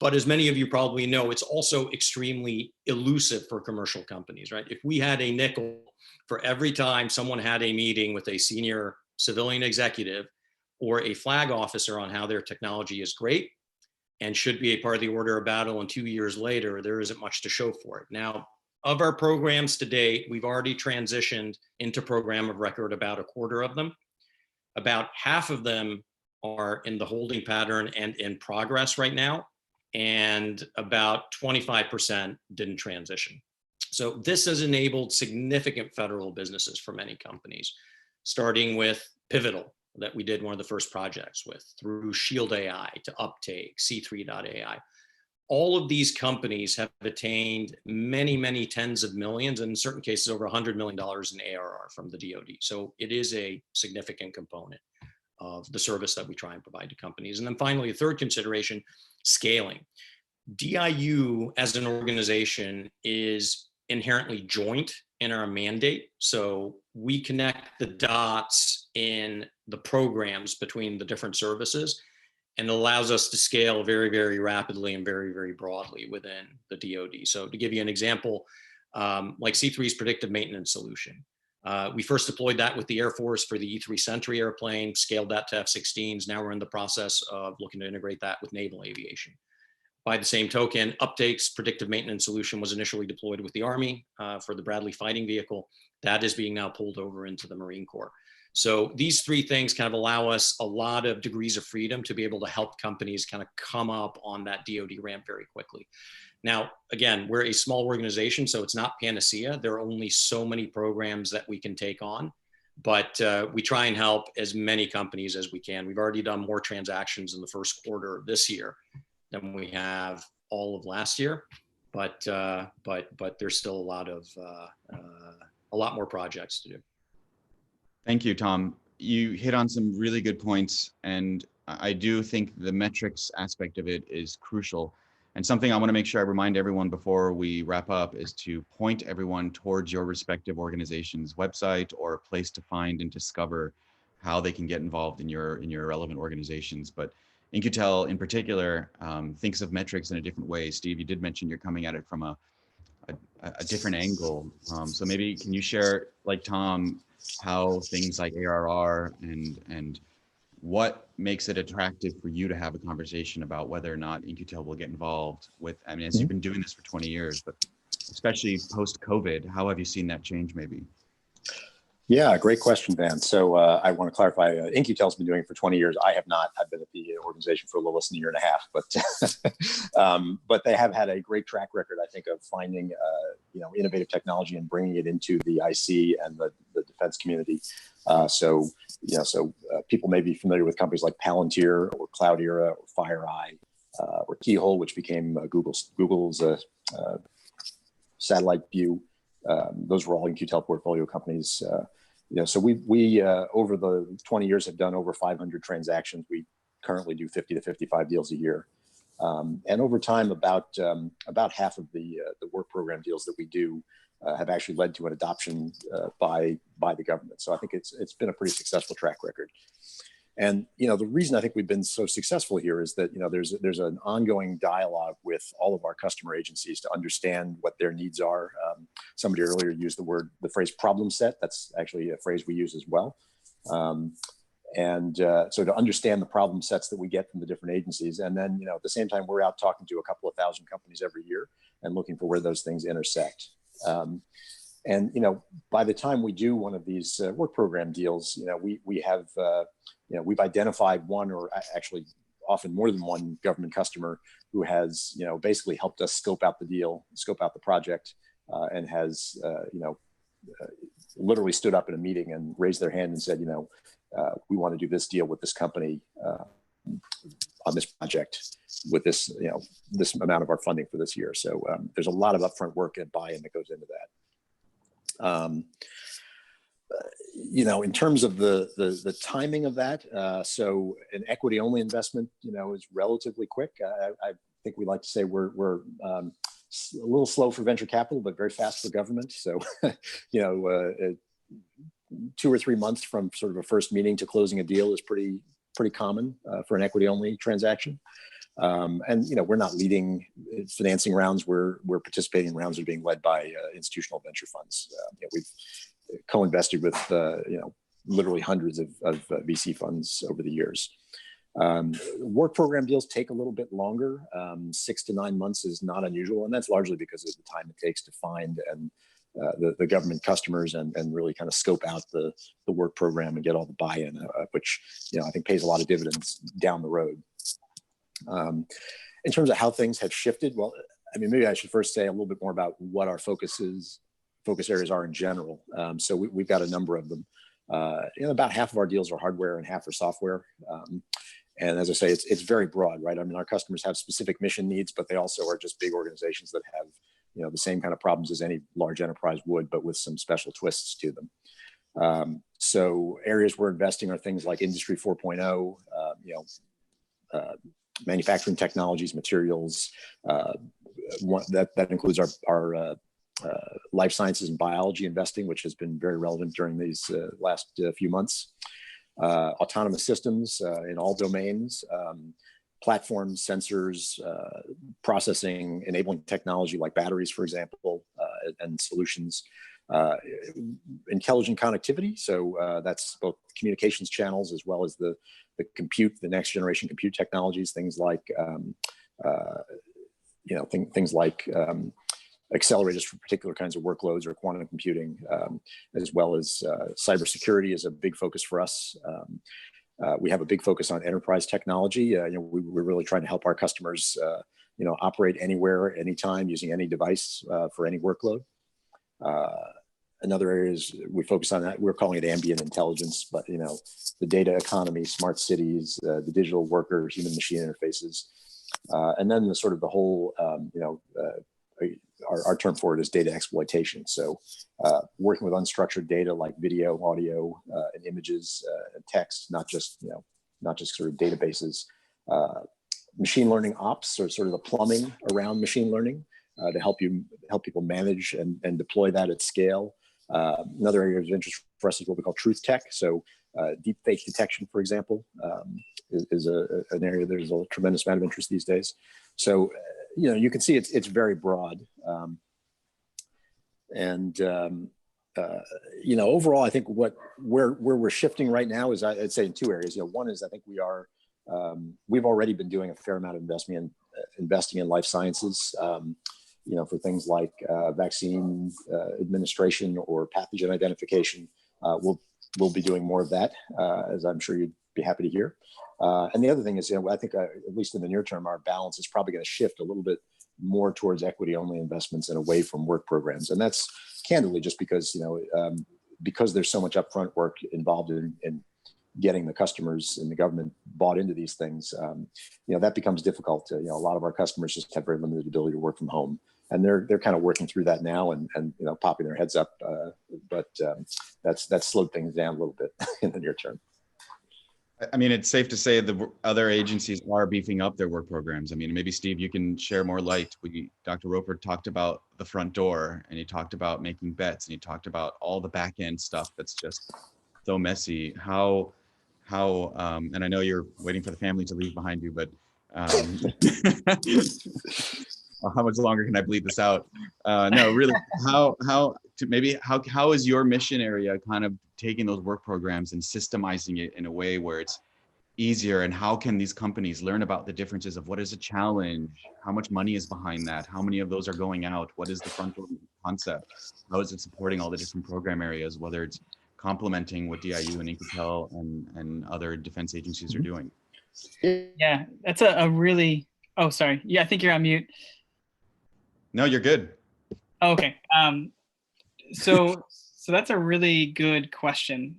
but as many of you probably know, it's also extremely elusive for commercial companies, right? If we had a nickel for every time someone had a meeting with a senior civilian executive or a flag officer on how their technology is great and should be a part of the order of battle, and 2 years later, there isn't much to show for it. Now, of our programs to date, we've already transitioned into program of record about a quarter of them. About half of them are in the holding pattern and in progress right now, and about 25% didn't transition. So this has enabled significant federal businesses for many companies, starting with Pivotal, that we did one of the first projects with, through Shield AI to Uptake, C3.ai. All of these companies have attained many, many tens of millions, and in certain cases over $100 million in ARR from the DoD. So it is a significant component of the service that we try and provide to companies. And then finally, a third consideration, scaling. DIU as an organization is inherently joint in our mandate. So we connect the dots in the programs between the different services, and allows us to scale very, very rapidly and very, very broadly within the DoD. So to give you an example, like C3's predictive maintenance solution, we first deployed that with the Air Force for the E3 Sentry airplane, scaled that to F-16s. Now we're in the process of looking to integrate that with naval aviation. By the same token, Uptake's predictive maintenance solution was initially deployed with the Army for the Bradley fighting vehicle. That is being now pulled over into the Marine Corps. So these three things kind of allow us a lot of degrees of freedom to be able to help companies kind of come up on that DoD ramp very quickly. Now, again, we're a small organization, so it's not panacea. There are only so many programs that we can take on, but we try and help as many companies as we can. We've already done more transactions in the first quarter of this year than we have all of last year, but there's still a lot more projects to do. Thank you, Tom. You hit on some really good points, and I do think the metrics aspect of it is crucial. And something I want to make sure I remind everyone before we wrap up is to point everyone towards your respective organization's website or a place to find and discover how they can get involved in your relevant organizations. But In-Q-Tel in particular thinks of metrics in a different way. Steve, you did mention you're coming at it from a different angle. So maybe can you share, like Tom, how things like ARR and what makes it attractive for you to have a conversation about whether or not In-Q-Tel will get involved with, I mean, as you've been doing this for 20 years, but especially post-COVID, how have you seen that change maybe? Yeah, great question, Van. So I want to clarify, In-Q-Tel's been doing it for 20 years. I have not. I've been at the organization for a little less than a year and a half, but they have had a great track record, I think, of finding innovative technology and bringing it into the IC and the defense community. So people may be familiar with companies like Palantir or Cloudera or FireEye. or Keyhole, which became Google's satellite view. Those were all In-Q-Tel portfolio companies. So we over the 20 years have done over 500 transactions. We currently do 50 to 55 deals a year. And over time, about half of the work program deals that we do have actually led to an adoption by the government. So I think it's been a pretty successful track record. And the reason I think we've been so successful here is that there's an ongoing dialogue with all of our customer agencies to understand what their needs are. Somebody earlier used the phrase problem set. That's actually a phrase we use as well. So to understand the problem sets that we get from the different agencies, and then at the same time we're out talking to a couple of thousand companies every year and looking for where those things intersect. And by the time we do one of these work program deals, we have we've identified one, or actually often more than one, government customer who has basically helped us scope out the deal, scope out the project, and has literally stood up in a meeting and raised their hand and said, we want to do this deal with this company on this project with this this amount of our funding for this year. So there's a lot of upfront work and buy-in that goes into that. In terms of the timing of that, so an equity only investment is relatively quick. I think we like to say we're a little slow for venture capital, but very fast for government. So 2 or 3 months from sort of a first meeting to closing a deal is pretty common for an equity only transaction. And we're not leading financing rounds. We're participating in rounds that are being led by institutional venture funds. We've co-invested with literally hundreds of VC funds over the years. Work program deals take a little bit longer. 6 to 9 months is not unusual, and that's largely because of the time it takes to find and the government customers and really kind of scope out the work program and get all the buy-in, which I think pays a lot of dividends down the road. In terms of how things have shifted, well, I mean, maybe I should first say a little bit more about what our focus areas are in general. So we've got a number of them. About half of our deals are hardware and half are software. And as I say, it's very broad, right? I mean, our customers have specific mission needs, but they also are just big organizations that have the same kind of problems as any large enterprise would, but with some special twists to them. So areas we're investing are things like Industry 4.0, manufacturing technologies, materials. That includes our life sciences and biology investing, which has been very relevant during these last few months. Autonomous systems in all domains. Platforms, sensors, processing, enabling technology like batteries, for example, and solutions. Intelligent connectivity, so that's both communications channels as well as the compute, the next generation compute technologies, things like things like accelerators for particular kinds of workloads or quantum computing, as well as cybersecurity is a big focus for us. We have a big focus on enterprise technology. We're really trying to help our customers, operate anywhere, anytime, using any device for any workload. Another area is we focus on that. We're calling it ambient intelligence, but the data economy, smart cities, the digital worker, human-machine interfaces, and then the sort of the whole, our term for it is data exploitation. So working with unstructured data like video, audio, and images, and text, not just sort of databases. Machine learning ops, or sort of the plumbing around machine learning to help people manage and deploy that at scale. Another area of interest for us is what we call truth tech. So deep fake detection, for example, is an area there's a tremendous amount of interest these days. So you can see it's very broad. Overall, I think where we're shifting right now is, I'd say, in 2 areas. One is I think we've already been doing a fair amount of investing in life sciences, for things like vaccine administration or pathogen identification. We'll be doing more of that, as I'm sure you'd be happy to hear. And the other thing is, I think at least in the near term, our balance is probably going to shift a little bit more towards equity-only investments and away from work programs. And that's candidly just because, because there's so much upfront work involved in getting the customers in the government bought into these things, that becomes difficult. A lot of our customers just have very limited ability to work from home, and they're kind of working through that now and popping their heads up. But that's slowed things down a little bit in the near term. I mean, it's safe to say the other agencies are beefing up their work programs. I mean, maybe Steve, you can share more light. Dr. Roper talked about the front door, and he talked about making bets, and he talked about all the back end stuff that's just so messy. How, and I know you're waiting for the family to leave behind you, but how much longer can I bleed this out? No, really, how is your mission area kind of taking those work programs and systemizing it in a way where it's easier? And how can these companies learn about the differences of what is a challenge? How much money is behind that? How many of those are going out? What is the front door concept? How is it supporting all the different program areas, whether it's complementing what DIU and Incatel and other defense agencies are doing? Yeah, that's a really, oh, sorry. Yeah, I think you're on mute. No, you're good. Okay. So that's a really good question.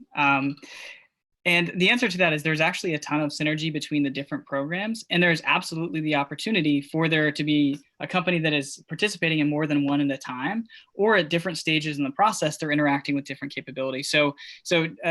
And the answer to that is there's actually a ton of synergy between the different programs, and there's absolutely the opportunity for there to be a company that is participating in more than one at a time, or at different stages in the process, they're interacting with different capabilities. So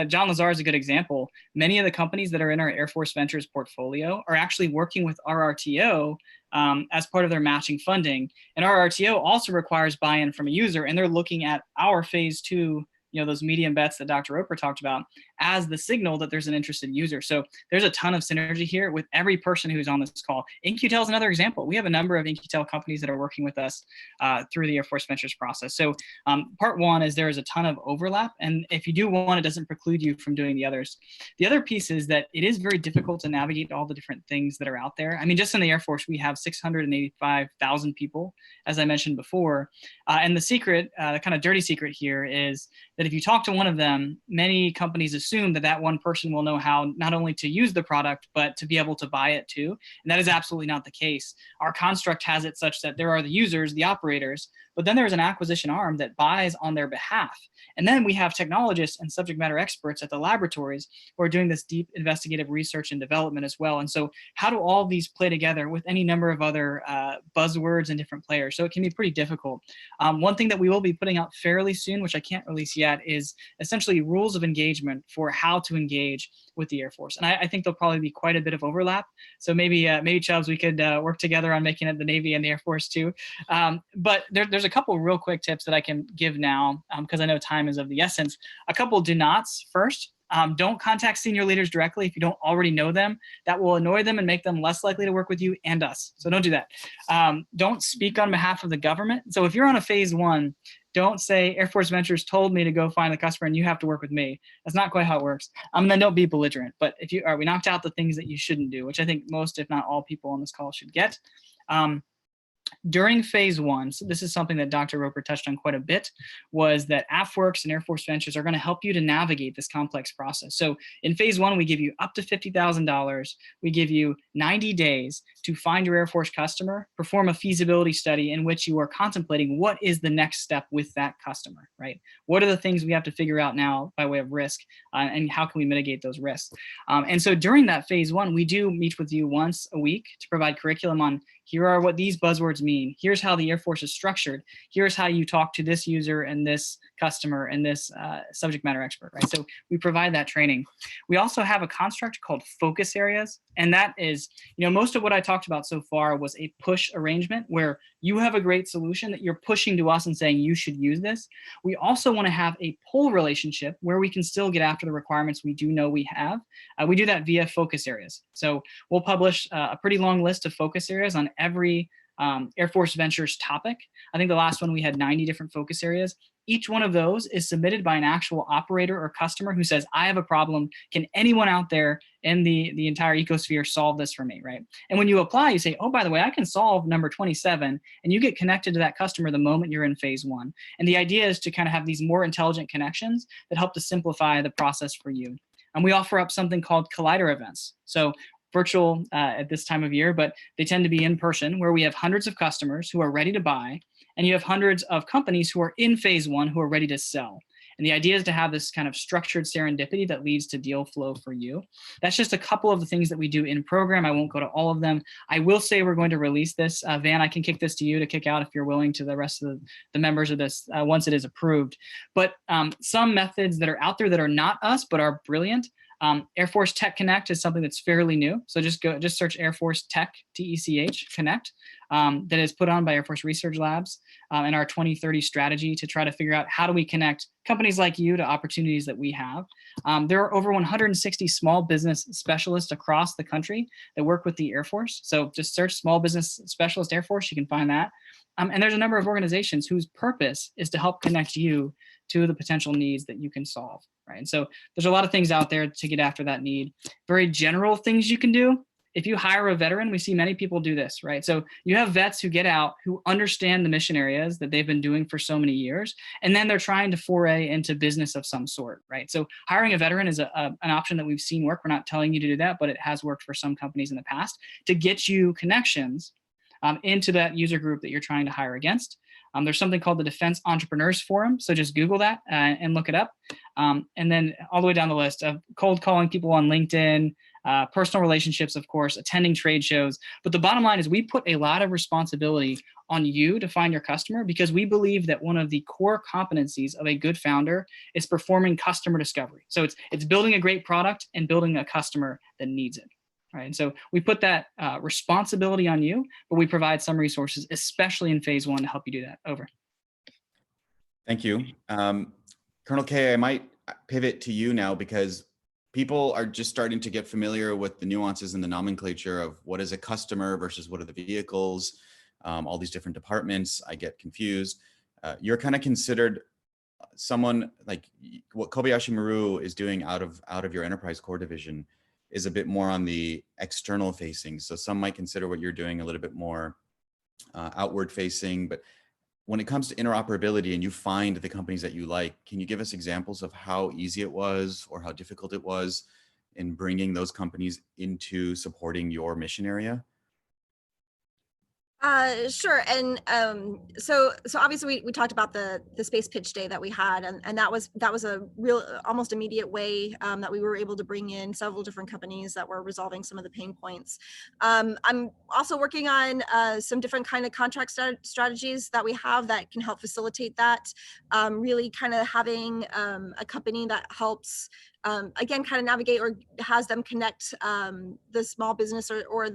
John Lazar is a good example. Many of the companies that are in our Air Force Ventures portfolio are actually working with our RTO as part of their matching funding. And our RTO also requires buy-in from a user, and they're looking at our phase 2, those medium bets that Dr. Roper talked about, as the signal that there's an interested user. So there's a ton of synergy here with every person who's on this call. Incatel is another example. We have a number of Incatel companies that are working with us through the Air Force Ventures process. So part one is there is a ton of overlap. And if you do one, it doesn't preclude you from doing the others. The other piece is that it is very difficult to navigate all the different things that are out there. I mean, just in the Air Force, we have 685,000 people, as I mentioned before. And the secret, the kind of dirty secret here is that if you talk to one of them, many companies assume that that one person will know how not only to use the product, but to be able to buy it too. And that is absolutely not the case. Our construct has it such that there are the users, the operators, but then there's an acquisition arm that buys on their behalf. And then we have technologists and subject matter experts at the laboratories who are doing this deep investigative research and development as well. And so how do all these play together with any number of other buzzwords and different players? So it can be pretty difficult. One thing that we will be putting out fairly soon, which I can't release yet, is essentially rules of engagement for how to engage with the Air Force. And I think there'll probably be quite a bit of overlap. So maybe Chubbs, we could work together on making it the Navy and the Air Force too. But there's a couple real quick tips that I can give now, because I know time is of the essence. A couple do nots. First, don't contact senior leaders directly if you don't already know them. That will annoy them and make them less likely to work with you and us. So don't do that. Don't speak on behalf of the government. So if you're on a phase 1, don't say Air Force Ventures told me to go find the customer and you have to work with me. That's not quite how it works. Then don't be belligerent. But if you are, we knocked out the things that you shouldn't do, which I think most, if not all, people on this call should get. During phase 1, so this is something that Dr. Roper touched on quite a bit, was that AFWorks and Air Force Ventures are going to help you to navigate this complex process. So in phase 1, we give you up to $50,000. We give you 90 days to find your Air Force customer, perform a feasibility study in which you are contemplating what is the next step with that customer, right? What are the things we have to figure out now by way of risk, and how can we mitigate those risks? And so during that phase 1, we do meet with you once a week to provide curriculum on here are what these buzzwords mean. Here's how the Air Force is structured. Here's how you talk to this user and this customer and this subject matter expert, right? So we provide that training. We also have a construct called focus areas. And that is, most of what I talked about so far was a push arrangement where you have a great solution that you're pushing to us and saying you should use this. We also want to have a pull relationship where we can still get after the requirements we do know we have. We do that via focus areas. So we'll publish a pretty long list of focus areas on every Air Force Ventures topic. I think the last one we had 90 different focus areas. Each one of those is submitted by an actual operator or customer who says, I have a problem. Can anyone out there in the entire ecosphere solve this for me, right? And when you apply, you say, oh, by the way, I can solve number 27, and you get connected to that customer the moment you're in phase 1. And the idea is to kind of have these more intelligent connections that help to simplify the process for you. And we offer up something called collider events. So virtual at this time of year, but they tend to be in person, where we have hundreds of customers who are ready to buy, and you have hundreds of companies who are in phase 1 who are ready to sell. And the idea is to have this kind of structured serendipity that leads to deal flow for you. That's just a couple of the things that we do in program. I won't go to all of them. I will say we're going to release this. Van, I can kick this to you to kick out if you're willing, to the rest of the members of this once it is approved. But some methods that are out there that are not us, but are brilliant. Air Force Tech Connect is something that's fairly new. So just search Air Force Tech, TECH, Connect, that is put on by Air Force Research Labs in our 2030 strategy to try to figure out how do we connect companies like you to opportunities that we have. There are over 160 small business specialists across the country that work with the Air Force. So just search Small Business Specialist Air Force, you can find that. And there's a number of organizations whose purpose is to help connect you to the potential needs that you can solve, right? And so there's a lot of things out there to get after that need. Very general things you can do. If you hire a veteran, we see many people do this, right? So you have vets who get out, who understand the mission areas that they've been doing for so many years, and then they're trying to foray into business of some sort, right? So hiring a veteran is an option that we've seen work. We're not telling you to do that, but it has worked for some companies in the past to get you connections into that user group that you're trying to hire against. There's something called the Defense Entrepreneurs Forum. So just Google that and look it up. And then all the way down the list of cold calling people on LinkedIn, personal relationships, of course, attending trade shows. But the bottom line is we put a lot of responsibility on you to find your customer, because we believe that one of the core competencies of a good founder is performing customer discovery. So it's building a great product and building a customer that needs it. Right. And so we put that responsibility on you, but we provide some resources, especially in phase one, to help you do that. Over. Thank you. Colonel K, I might pivot to you now, because people are just starting to get familiar with the nuances and the nomenclature of what is a customer versus what are the vehicles, all these different departments. I get confused. You're kind of considered someone like what Kobayashi Maru is doing out of your enterprise core division is a bit more on the external facing. So some might consider what you're doing a little bit more outward facing, but when it comes to interoperability and you find the companies that you like, can you give us examples of how easy it was or how difficult it was in bringing those companies into supporting your mission area? Sure. And so obviously we talked about the space pitch day that we had, and that was a real almost immediate way that we were able to bring in several different companies that were resolving some of the pain points. I'm also working on some different kind of contract strategies that we have that can help facilitate that. Really kind of having a company that helps again, kind of navigate or has them connect the small business or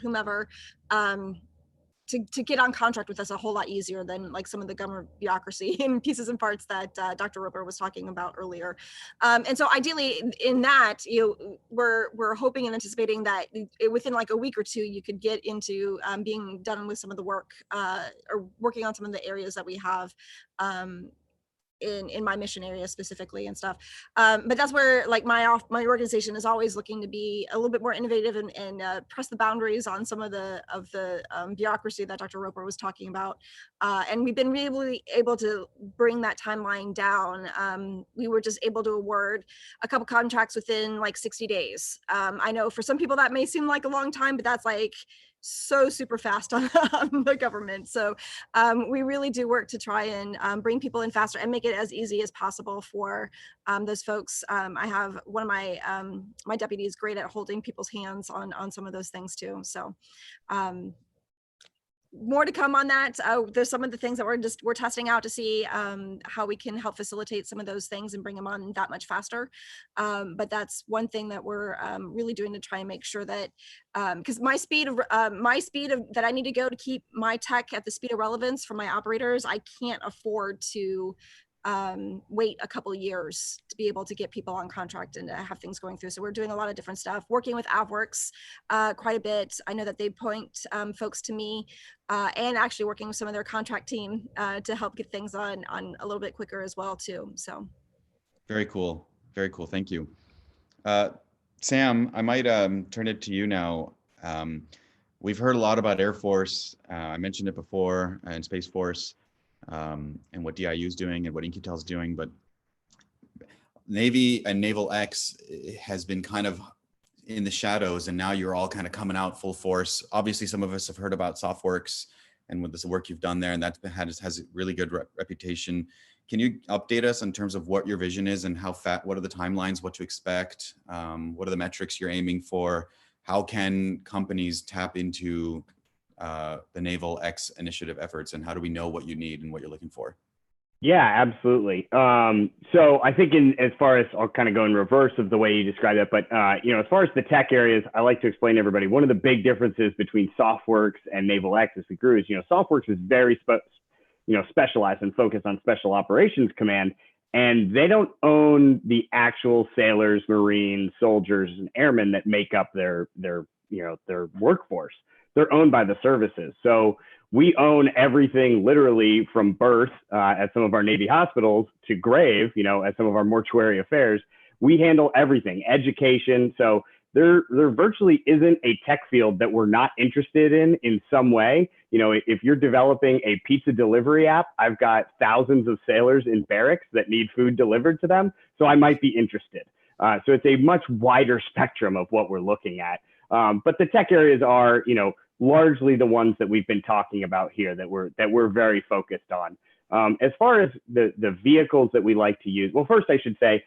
whomever to get on contract with us a whole lot easier than like some of the government bureaucracy and pieces and parts that Dr. Roper was talking about earlier. And so ideally in that, we're hoping and anticipating that within like a week or two, you could get into being done with some of the work or working on some of the areas that we have in my mission area specifically and stuff. But that's where like my organization is always looking to be a little bit more innovative and press the boundaries on some of the bureaucracy that Dr. Roper was talking about. And we've been really able to bring that timeline down. We were just able to award a couple contracts within like 60 days. I know for some people that may seem like a long time, but that's like so super fast on the government. So we really do work to try and bring people in faster and make it as easy as possible for those folks. I have one of my my deputies great at holding people's hands on some of those things too. So more to come on that. There's some of the things that we're testing out to see how we can help facilitate some of those things and bring them on that much faster. But that's one thing that we're really doing to try and make sure that because my speed of that I need to go to keep my tech at the speed of relevance for my operators, I can't afford to wait a couple of years to be able to get people on contract and to have things going through. So we're doing a lot of different stuff, working with AvWorks quite a bit. I know that they point folks to me and actually working with some of their contract team to help get things on a little bit quicker as well too. So very cool. Very cool. Thank you. Sam, I might turn it to you now. We've heard a lot about Air Force. I mentioned it before, and Space Force. And what DIU is doing and what In-Q-Tel is doing, but Navy and Naval X has been kind of in the shadows, and now you're all kind of coming out full force. Obviously, some of us have heard about SOFWORKS and with this work you've done there, and that has a really good reputation. Can you update us in terms of what your vision is and what are the timelines, what to expect? What are the metrics you're aiming for? How can companies tap into the Naval X initiative efforts, and how do we know what you need and what you're looking for? Yeah, absolutely. So I think as far as, I'll kind of go in reverse of the way you described it, but as far as the tech areas, I like to explain to everybody, one of the big differences between SOFWERX and Naval X as we grew is, SOFWERX is very specialized and focused on Special Operations Command, and they don't own the actual sailors, Marines, soldiers, and airmen that make up their workforce. They're owned by the services. So we own everything literally from birth at some of our Navy hospitals to grave, at some of our mortuary affairs. We handle everything, education. So there virtually isn't a tech field that we're not interested in some way. If you're developing a pizza delivery app, I've got thousands of sailors in barracks that need food delivered to them. So I might be interested. So it's a much wider spectrum of what we're looking at. But the tech areas are, largely the ones that we've been talking about here that we're very focused on. As far as the vehicles that we like to use, well, first I should say,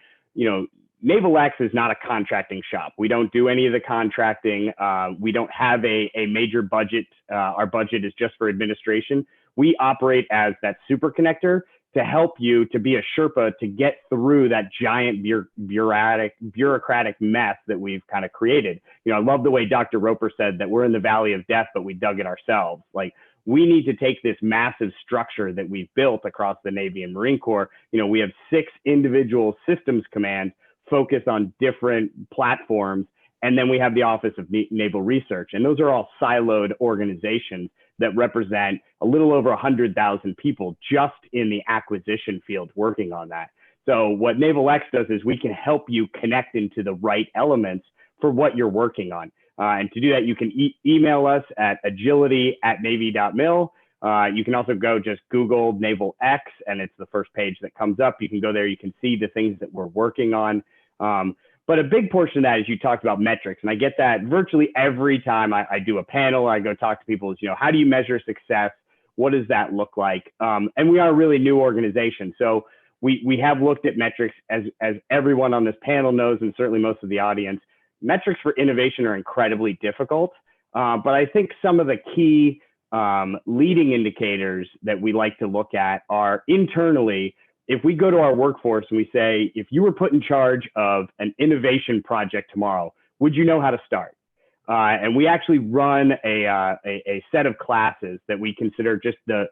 Naval X is not a contracting shop. We don't do any of the contracting. We don't have a major budget. Our budget is just for administration. We operate as that super connector to help you to be a Sherpa to get through that giant bureaucratic mess that we've kind of created. I love the way Dr. Roper said that we're in the valley of death, but we dug it ourselves. Like, we need to take this massive structure that we've built across the Navy and Marine Corps. We have 6 individual systems commands focused on different platforms. And then we have the Office of Naval Research. And those are all siloed organizations that represent a little over 100,000 people just in the acquisition field working on that. So what Naval X does is we can help you connect into the right elements for what you're working on. And to do that, you can email us at agility@navy.mil. You can also just Google Naval X, and it's the first page that comes up. You can go there, you can see the things that we're working on. But a big portion of that is you talked about metrics, and I get that virtually every time I do a panel, I go talk to people is, how do you measure success? What does that look like? And we are a really new organization. So we have looked at metrics as everyone on this panel knows, and certainly most of the audience. Metrics for innovation are incredibly difficult. But I think some of the key leading indicators that we like to look at are internally. If we go to our workforce and we say, if you were put in charge of an innovation project tomorrow, would you know how to start? And we actually run a set of classes that we consider just the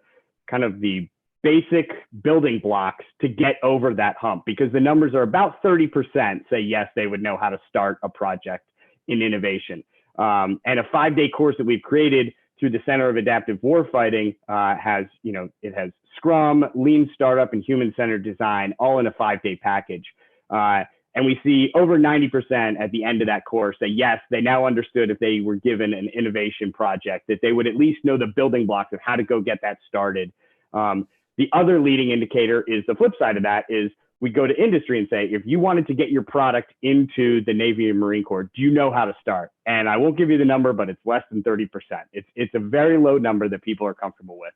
kind of the basic building blocks to get over that hump, because the numbers are about 30% say, yes, they would know how to start a project in innovation. And a 5-day course that we've created through the Center of Adaptive Warfighting has, it has Scrum, Lean Startup, and Human-Centered Design all in a 5-day package. And we see over 90% at the end of that course say, yes, they now understood if they were given an innovation project, that they would at least know the building blocks of how to go get that started. The other leading indicator is the flip side of that is we go to industry and say, if you wanted to get your product into the Navy and Marine Corps, do you know how to start? And I won't give you the number, but it's less than 30%. It's a very low number that people are comfortable with.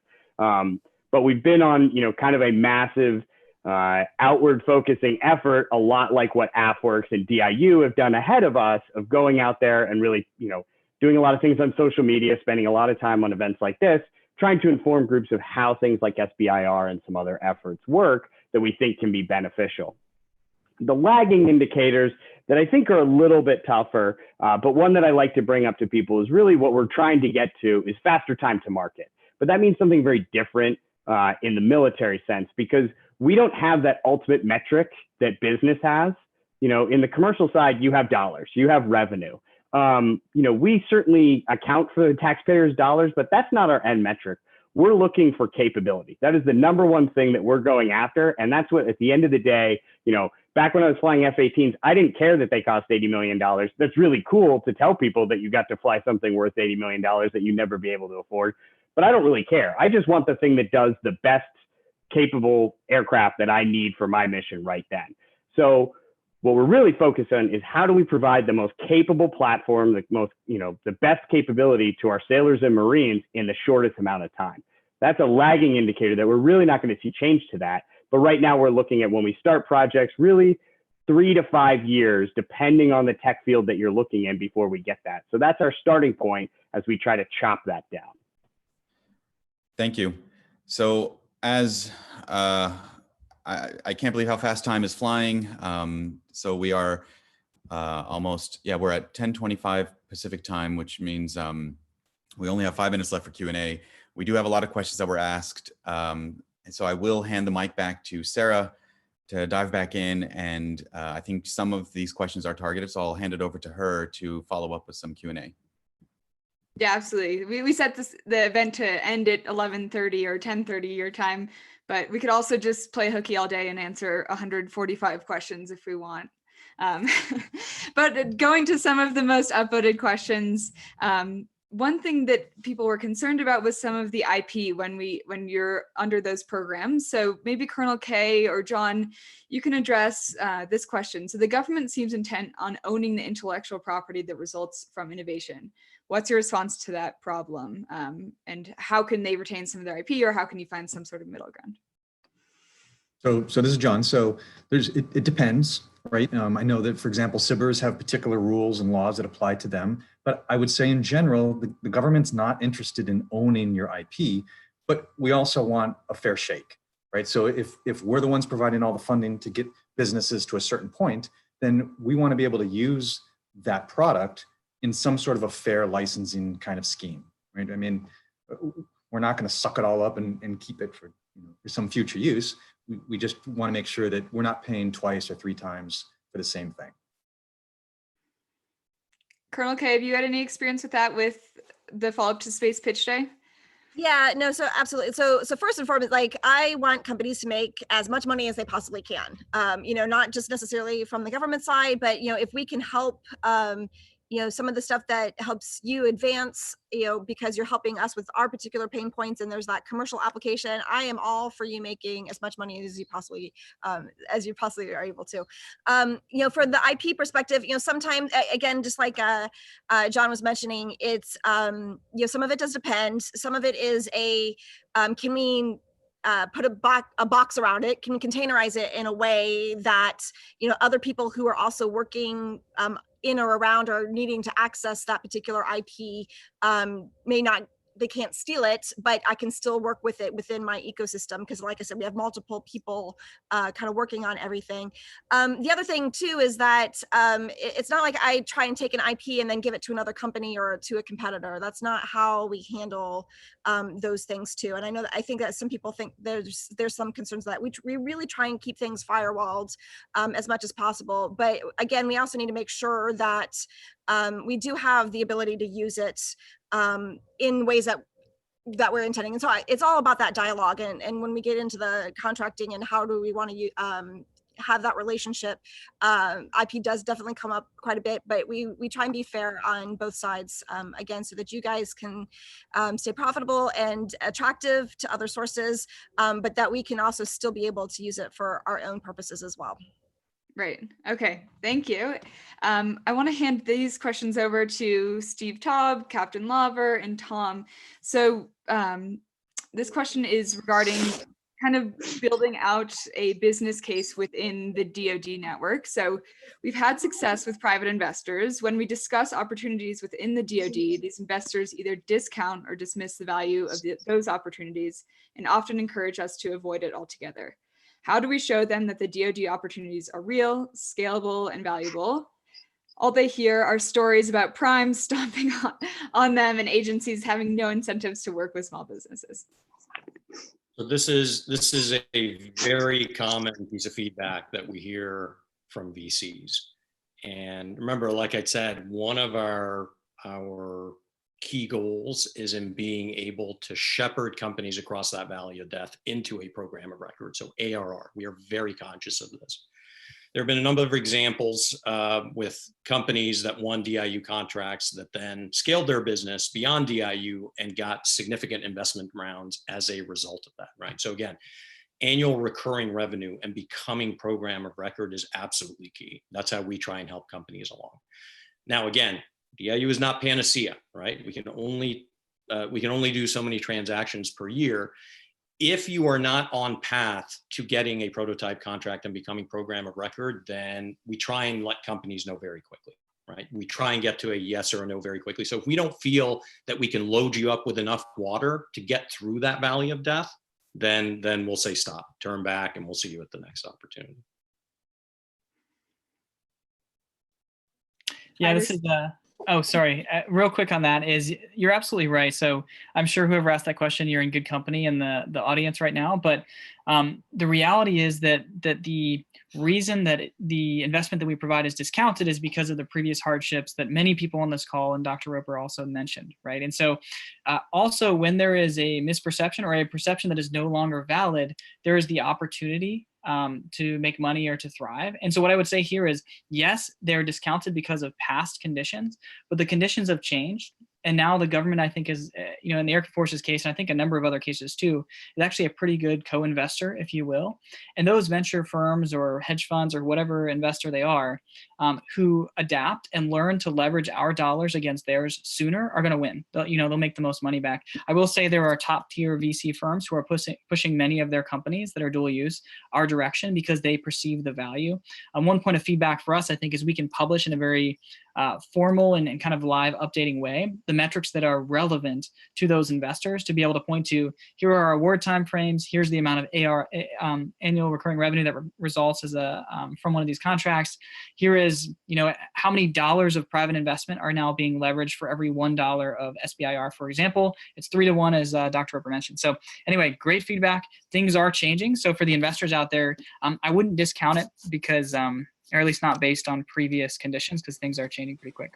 But we've been on, kind of a massive outward focusing effort, a lot like what AFWERX and DIU have done ahead of us, of going out there and really, doing a lot of things on social media, spending a lot of time on events like this, trying to inform groups of how things like SBIR and some other efforts work that we think can be beneficial. The lagging indicators that I think are a little bit tougher, but one that I like to bring up to people is really what we're trying to get to is faster time to market. But that means something very different in the military sense, because we don't have that ultimate metric that business has. In the commercial side, you have dollars, you have revenue. We certainly account for the taxpayers' dollars, but that's not our end metric. We're looking for capability. That is the number one thing that we're going after. And that's what, at the end of the day, back when I was flying F-18s, I didn't care that they cost $80 million. That's really cool to tell people that you got to fly something worth $80 million that you'd never be able to afford. But I don't really care. I just want the thing that does the best capable aircraft that I need for my mission right then. So What we're really focused on is how do we provide the most capable platform, the best capability to our sailors and Marines in the shortest amount of time. That's a lagging indicator that we're really not going to see change to that. But right now we're looking at when we start projects, really 3 to 5 years, depending on the tech field that you're looking in before we get that. So that's our starting point as we try to chop that down. Thank you. So as I can't believe how fast time is flying. So we are almost, we're at 10:25 Pacific time, which means we only have 5 minutes left for Q&A. We do have a lot of questions that were asked. And so I will hand the mic back to Sarah to dive back in. And I think some of these questions are targeted, so I'll hand it over to her to follow up with some Q&A. Yeah, absolutely. We set the event to end at 11:30 or 10:30 your time, but we could also just play hooky all day and answer 145 questions if we want. But going to some of the most upvoted questions, one thing that people were concerned about was some of the IP when you're under those programs. So maybe Colonel K or John, you can address this question. So the government seems intent on owning the intellectual property that results from innovation. What's your response to that problem? And how can they retain some of their IP, or how can you find some sort of middle ground? So this is John. So it depends, right? I know that, for example, SBIRs have particular rules and laws that apply to them, but I would say in general, the government's not interested in owning your IP, but we also want a fair shake, right? So if we're the ones providing all the funding to get businesses to a certain point, then we want to be able to use that product in some sort of a fair licensing kind of scheme, right? I mean, we're not going to suck it all up and keep it for some future use. We just want to make sure that we're not paying twice or 3 times for the same thing. Colonel K, have you had any experience with that with the follow-up to Space Pitch Day? Yeah, no, so absolutely. So first and foremost, like, I want companies to make as much money as they possibly can. Not just necessarily from the government side, but if we can help some of the stuff that helps you advance, because you're helping us with our particular pain points, and there's that commercial application, I am all for you making as much money as you possibly are able to. For the IP perspective, sometimes, again, just like John was mentioning, it's some of it does depend. Some of it is can we put a box around it? Can we containerize it in a way that other people who are also working in or around or needing to access that particular IP they can't steal it, but I can still work with it within my ecosystem, because like I said, we have multiple people kind of working on everything. The other thing too is that it's not like I try and take an IP and then give it to another company or to a competitor. That's not how we handle those things too. And I think that some people think there's some concerns that we really try and keep things firewalled as much as possible. But again, we also need to make sure that we do have the ability to use it in ways that we're intending. And so it's all about that dialogue. And when we get into the contracting and how do we want to have that relationship, IP does definitely come up quite a bit, but we try and be fair on both sides, again, so that you guys can stay profitable and attractive to other sources, but that we can also still be able to use it for our own purposes as well. Right. Okay. Thank you. I want to hand these questions over to Steve Taub, Captain Lover, and Tom. So this question is regarding kind of building out a business case within the DoD network. So we've had success with private investors. When we discuss opportunities within the DoD, these investors either discount or dismiss the value of those opportunities and often encourage us to avoid it altogether. How do we show them that the DoD opportunities are real, scalable, and valuable? All they hear are stories about primes stomping on them and agencies having no incentives to work with small businesses. So this is a very common piece of feedback that we hear from VCs. And remember, like I said, one of our key goals is in being able to shepherd companies across that valley of death into a program of record. So ARR, we are very conscious of this. There have been a number of examples with companies that won DIU contracts that then scaled their business beyond DIU and got significant investment rounds as a result of that, right? So again, annual recurring revenue and becoming program of record is absolutely key. That's how we try and help companies along. Now, again, DIU is not panacea, right? We can only do so many transactions per year. If you are not on path to getting a prototype contract and becoming program of record, then we try and let companies know very quickly, right? We try and get to a yes or a no very quickly. So if we don't feel that we can load you up with enough water to get through that valley of death, then we'll say stop, turn back, and we'll see you at the next opportunity. Yeah, this is oh, sorry. Real quick on that is you're absolutely right. So I'm sure whoever asked that question, you're in good company in the audience right now. But the reality is that the reason that the investment that we provide is discounted is because of the previous hardships that many people on this call and Dr. Roper also mentioned, right? And so also when there is a misperception or a perception that is no longer valid, there is the opportunity to make money or to thrive. And so what I would say here is, yes, they're discounted because of past conditions, but the conditions have changed. And now the government, I think, is, in the Air Force's case, and I think a number of other cases too, is actually a pretty good co-investor, if you will. And those venture firms or hedge funds or whatever investor they are, who adapt and learn to leverage our dollars against theirs sooner are going to win. They'll make the most money back. I will say there are top tier VC firms who are pushing many of their companies that are dual use our direction because they perceive the value. One point of feedback for us, I think, is we can publish in a very formal and kind of live updating way the metrics that are relevant to those investors to be able to point to, here are our award timeframes, here's the amount of annual recurring revenue that results as from one of these contracts. Here is, how many dollars of private investment are now being leveraged for every $1 of SBIR, for example. It's 3 to 1, as Dr. Roper mentioned. So anyway, great feedback. Things are changing. So for the investors out there, I wouldn't discount it because or at least not based on previous conditions, because things are changing pretty quick.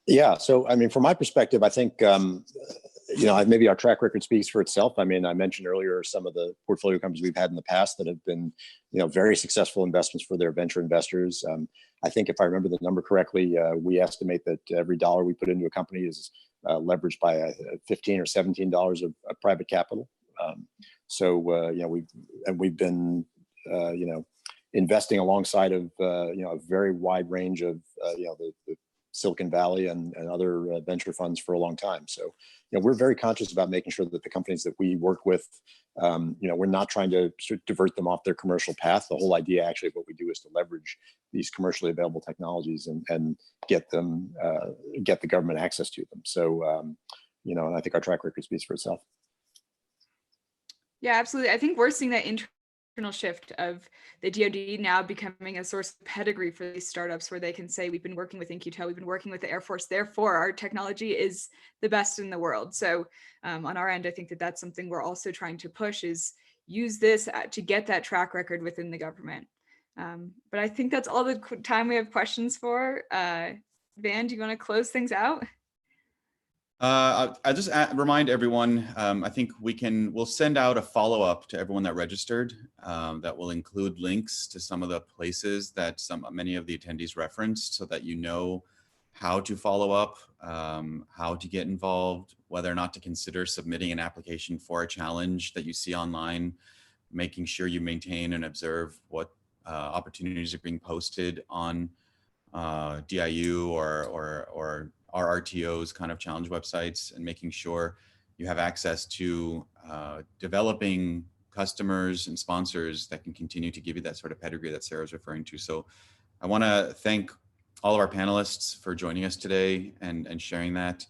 Yeah, so I mean, from my perspective, I think, maybe our track record speaks for itself. I mean, I mentioned earlier some of the portfolio companies we've had in the past that have been, very successful investments for their venture investors. I think if I remember the number correctly, we estimate that every dollar we put into a company is leveraged by $15 or $17 of private capital. We've been investing alongside of, a very wide range of, the Silicon Valley and other venture funds for a long time. So, we're very conscious about making sure that the companies that we work with, we're not trying to sort of divert them off their commercial path. The whole idea actually of what we do is to leverage these commercially available technologies and get them, get the government access to them. So, and I think our track record speaks for itself. Yeah, absolutely. I think we're seeing that internal shift of the DoD now becoming a source of pedigree for these startups where they can say, we've been working with In-Q-Tel, we've been working with the Air Force, therefore our technology is the best in the world. So on our end, I think that that's something we're also trying to push, is use this to get that track record within the government. But I think that's all the time we have questions for. Van, do you want to close things out? I just remind everyone, I think we'll send out a follow-up to everyone that registered that will include links to some of the places that many of the attendees referenced, so that you know how to follow up, how to get involved, whether or not to consider submitting an application for a challenge that you see online, making sure you maintain and observe what opportunities are being posted on DIU or RRTO's kind of challenge websites, and making sure you have access to developing customers and sponsors that can continue to give you that sort of pedigree that Sarah's referring to. So I want to thank all of our panelists for joining us today and sharing that.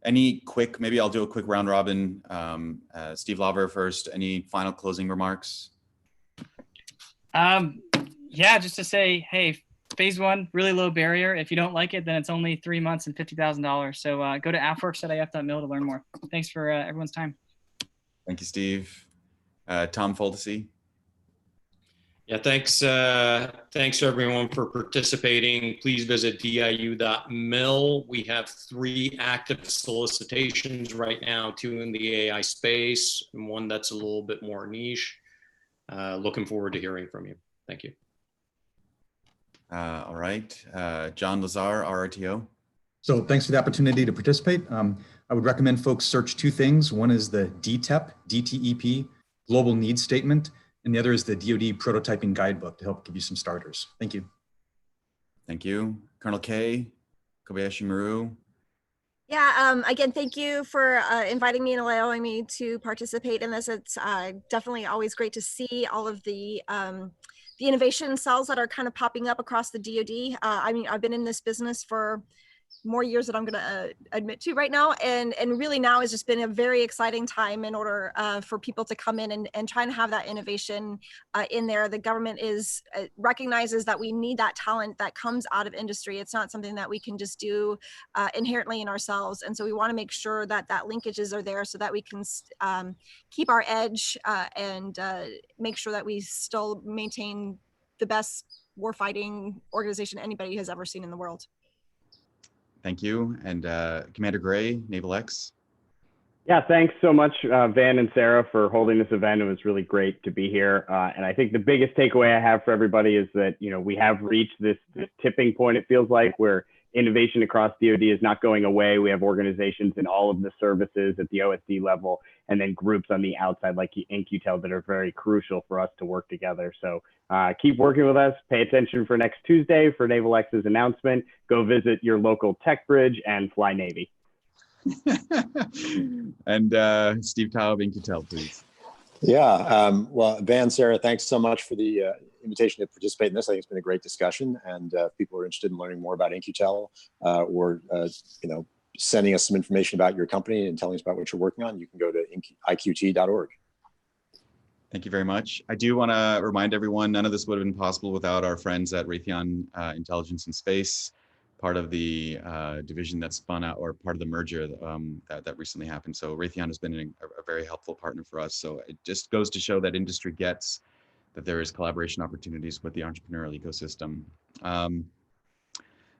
Maybe I'll do a quick round robin. Steve Lover first, any final closing remarks? Yeah, just to say, hey, phase 1, really low barrier. If you don't like it, then it's only 3 months and $50,000. So go to affworks.if.mil to learn more. Thanks for everyone's time. Thank you, Steve. Tom Foldesy. Yeah, thanks everyone for participating. Please visit diu.mil. We have 3 active solicitations right now, 2 in the AI space and 1 that's a little bit more niche. Looking forward to hearing from you. Thank you. All right, John Lazar, RRTO. So thanks for the opportunity to participate. I would recommend folks search two things. One is the DTEP, DTEP, Global Needs Statement, and the other is the DoD Prototyping Guidebook to help give you some starters. Thank you. Thank you. Colonel K, Kobayashi Maru. Yeah, again, thank you for inviting me and allowing me to participate in this. It's definitely always great to see all of the innovation cells that are kind of popping up across the DoD. I mean, I've been in this business for more years than I'm going to admit to right now. And really now has just been a very exciting time in order for people to come in and try and have that innovation in there. The government is recognizes that we need that talent that comes out of industry. It's not something that we can just do inherently in ourselves. And so we want to make sure that linkages are there so that we can keep our edge and make sure that we still maintain the best warfighting organization anybody has ever seen in the world. Thank you. And Commander Gray, Naval X. Yeah, thanks so much, Van and Sarah, for holding this event. It was really great to be here. And I think the biggest takeaway I have for everybody is that, you know, we have reached this tipping point, it feels like, where innovation across DoD is not going away. We have organizations in all of the services at the OSD level, and then groups on the outside like InQtel that are very crucial for us to work together. So keep working with us. Pay attention for next Tuesday for Naval X's announcement. Go visit your local tech bridge and fly Navy. And Steve Tao of InQtel, please. Yeah, well, Van, Sarah, thanks so much for the invitation to participate in this. I think it's been a great discussion, and if people are interested in learning more about InQtel or you know, sending us some information about your company and telling us about what you're working on, you can go to iqt.org. Thank you very much. I do want to remind everyone, none of this would have been possible without our friends at Raytheon Intelligence and Space, part of the division that spun out, or part of the merger that recently happened. So Raytheon has been a very helpful partner for us. So it just goes to show that industry gets that there is collaboration opportunities with the entrepreneurial ecosystem.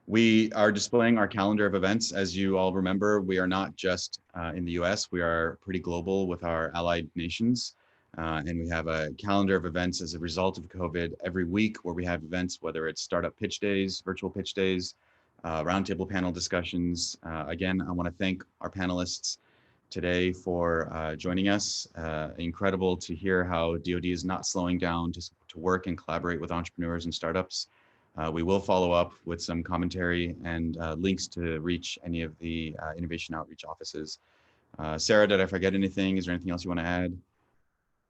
We are displaying our calendar of events. As you all remember, we are not just in the US, we are pretty global with our allied nations. And we have a calendar of events as a result of COVID every week, where we have events, whether it's startup pitch days, virtual pitch days, roundtable panel discussions. Again, I want to thank our panelists today for joining us. Incredible to hear how DoD is not slowing down to work and collaborate with entrepreneurs and startups. We will follow up with some commentary and links to reach any of the innovation outreach offices. Sarah, did I forget anything? Is there anything else you want to add?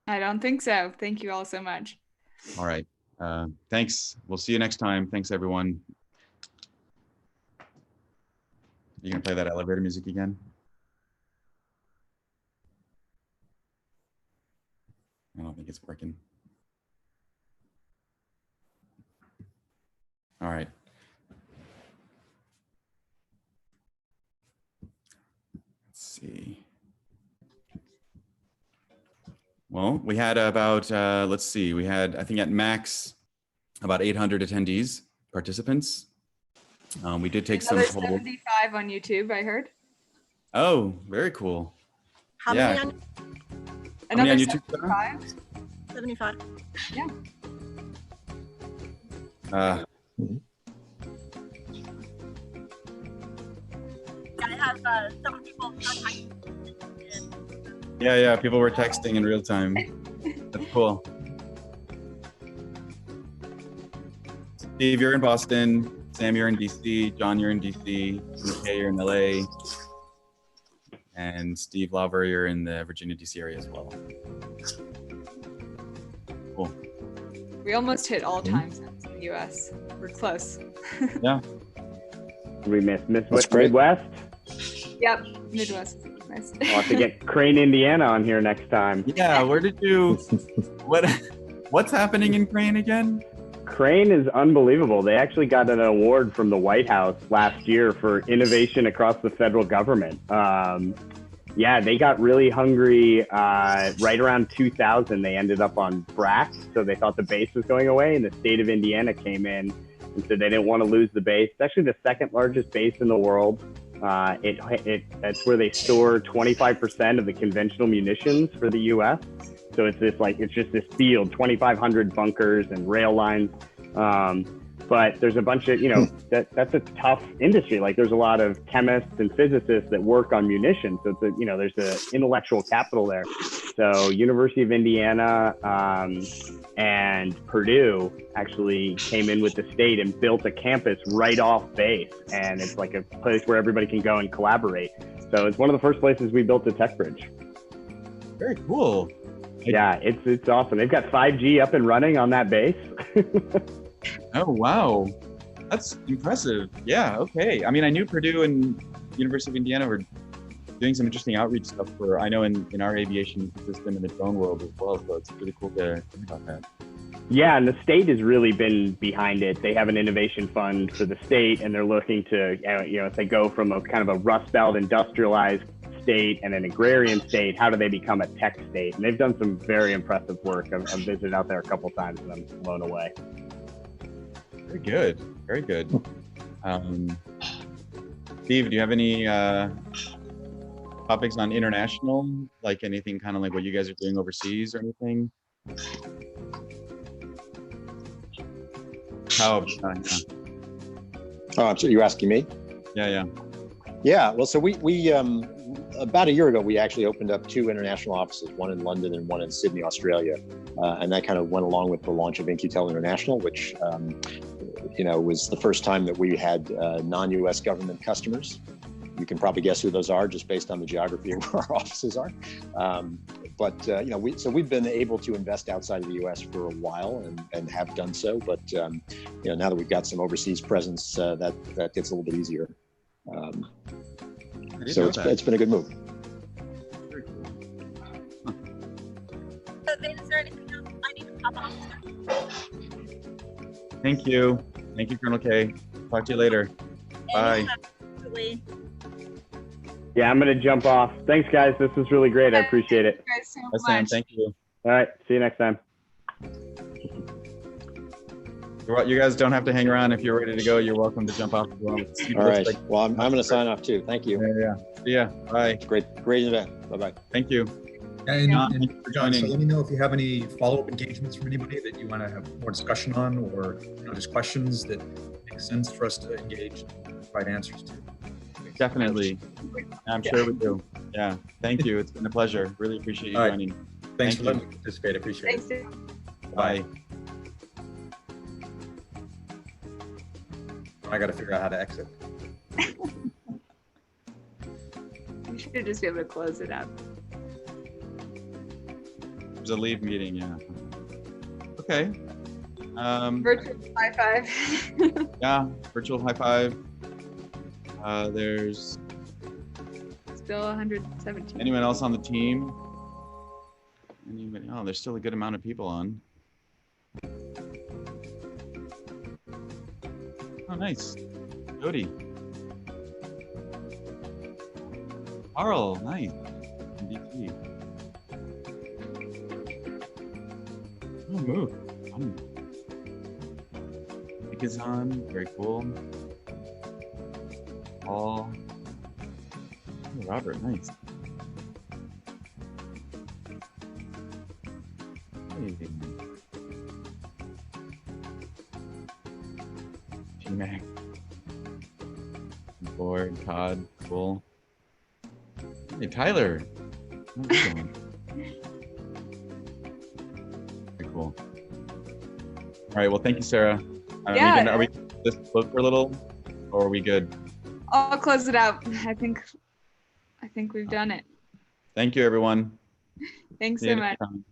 I don't think so. Thank you all so much. All right. Thanks. We'll see you next time. Thanks, everyone. You gonna play that elevator music again? I don't think it's working. All right. Let's see. Well, we had about, let's see, we had, I think at max, about 800 attendees, participants. We did take Another some 75 on YouTube, I heard. Oh, very cool. How many on? Another on YouTube? 75? 75. Yeah. I have some people. Yeah, people were texting in real time. That's cool. Steve, you're in Boston. Sam, you're in DC. John, you're in DC. UK, you're in LA. And Steve Lauver, you're in the Virginia, DC area as well. Cool. We almost hit all time zones in the US. We're close. Yeah. We missed That's great. Midwest. Yep, Midwest. Nice. I'll have to get Crane, Indiana on here next time. Yeah, where did you, what's happening in Crane again? Crane is unbelievable. They actually got an award from the White House last year for innovation across the federal government. Yeah, they got really hungry right around 2000. They ended up on BRAC, so they thought the base was going away, and the state of Indiana came in and said they didn't want to lose the base. It's actually the second largest base in the world. That's where they store 25% of the conventional munitions for the U.S. So it's just this field, 2,500 bunkers and rail lines. but there's a bunch of, that's a tough industry. Like there's a lot of chemists and physicists that work on munitions. So it's there's the intellectual capital there. So University of Indiana and Purdue actually came in with the state and built a campus right off base. And it's like a place where everybody can go and collaborate. So it's one of the first places we built a tech bridge. Very cool. Yeah, it's awesome. They've got 5G up and running on that base. Oh, wow. That's impressive. Yeah, okay. I mean, I knew Purdue and University of Indiana were doing some interesting outreach stuff I know in our aviation system in the drone world as well. So it's really cool to hear about that. Yeah, and the state has really been behind it. They have an innovation fund for the state, and they're looking to, if they go from a kind of a Rust Belt industrialized state and an agrarian state, how do they become a tech state? And they've done some very impressive work. I've visited out there a couple times and I'm blown away. Very good. Very good. Steve, do you have any topics on international, like anything kind of like what you guys are doing overseas or anything? Oh, so you're asking me? Yeah. Yeah, well, so we about a year ago, we actually opened up 2 international offices, one in London and one in Sydney, Australia. And that kind of went along with the launch of InQtel International, which, was the first time that we had non-US government customers. You can probably guess who those are just based on the geography of where our offices are. We've been able to invest outside of the US for a while and have done so. But, now that we've got some overseas presence, that gets a little bit easier. So it's been a good move. Is there anything else I need to pop off? Thank you, Colonel K. Talk to you later. Bye. Absolutely. Yeah, I'm going to jump off. Thanks, guys. This was really great. I appreciate it. Thank you guys so Bye, Sam. much. Thank you. All right. See you next time. You guys don't have to hang around. If you're ready to go, you're welcome to jump off as well. All right. Well, I'm going to sign off too. Thank you. Yeah. See ya. Bye. Great event. Bye-bye. Thank you. And Thank you for joining. So let me know if you have any follow-up engagements from anybody that you want to have more discussion on, or just questions that make sense for us to engage and provide answers to. Definitely. I'm sure we do. Yeah. Thank you. It's been a pleasure. Really appreciate you joining. Thanks for letting me participate. I appreciate it. Thanks. Bye. I got to figure out how to exit. You should just be able to close it up. There's a leave meeting, yeah. Okay. Virtual high five. Yeah, virtual high five. There's Still 117. anyone else on the team? Anybody? Oh, there's still a good amount of people on. Oh, nice. Jody. Carl, nice. DT. Oh, move. Nick is on. Very cool. Paul. Oh, Robert, nice. Hey. T-Mac. Board, Todd, cool. Hey, Tyler. How's it going? Very cool. All right, well, thank you, Sarah. Are we just float for a little, or are we good? I'll close it out. I think we've done it. Thank you, everyone. Thanks See you so next much. time.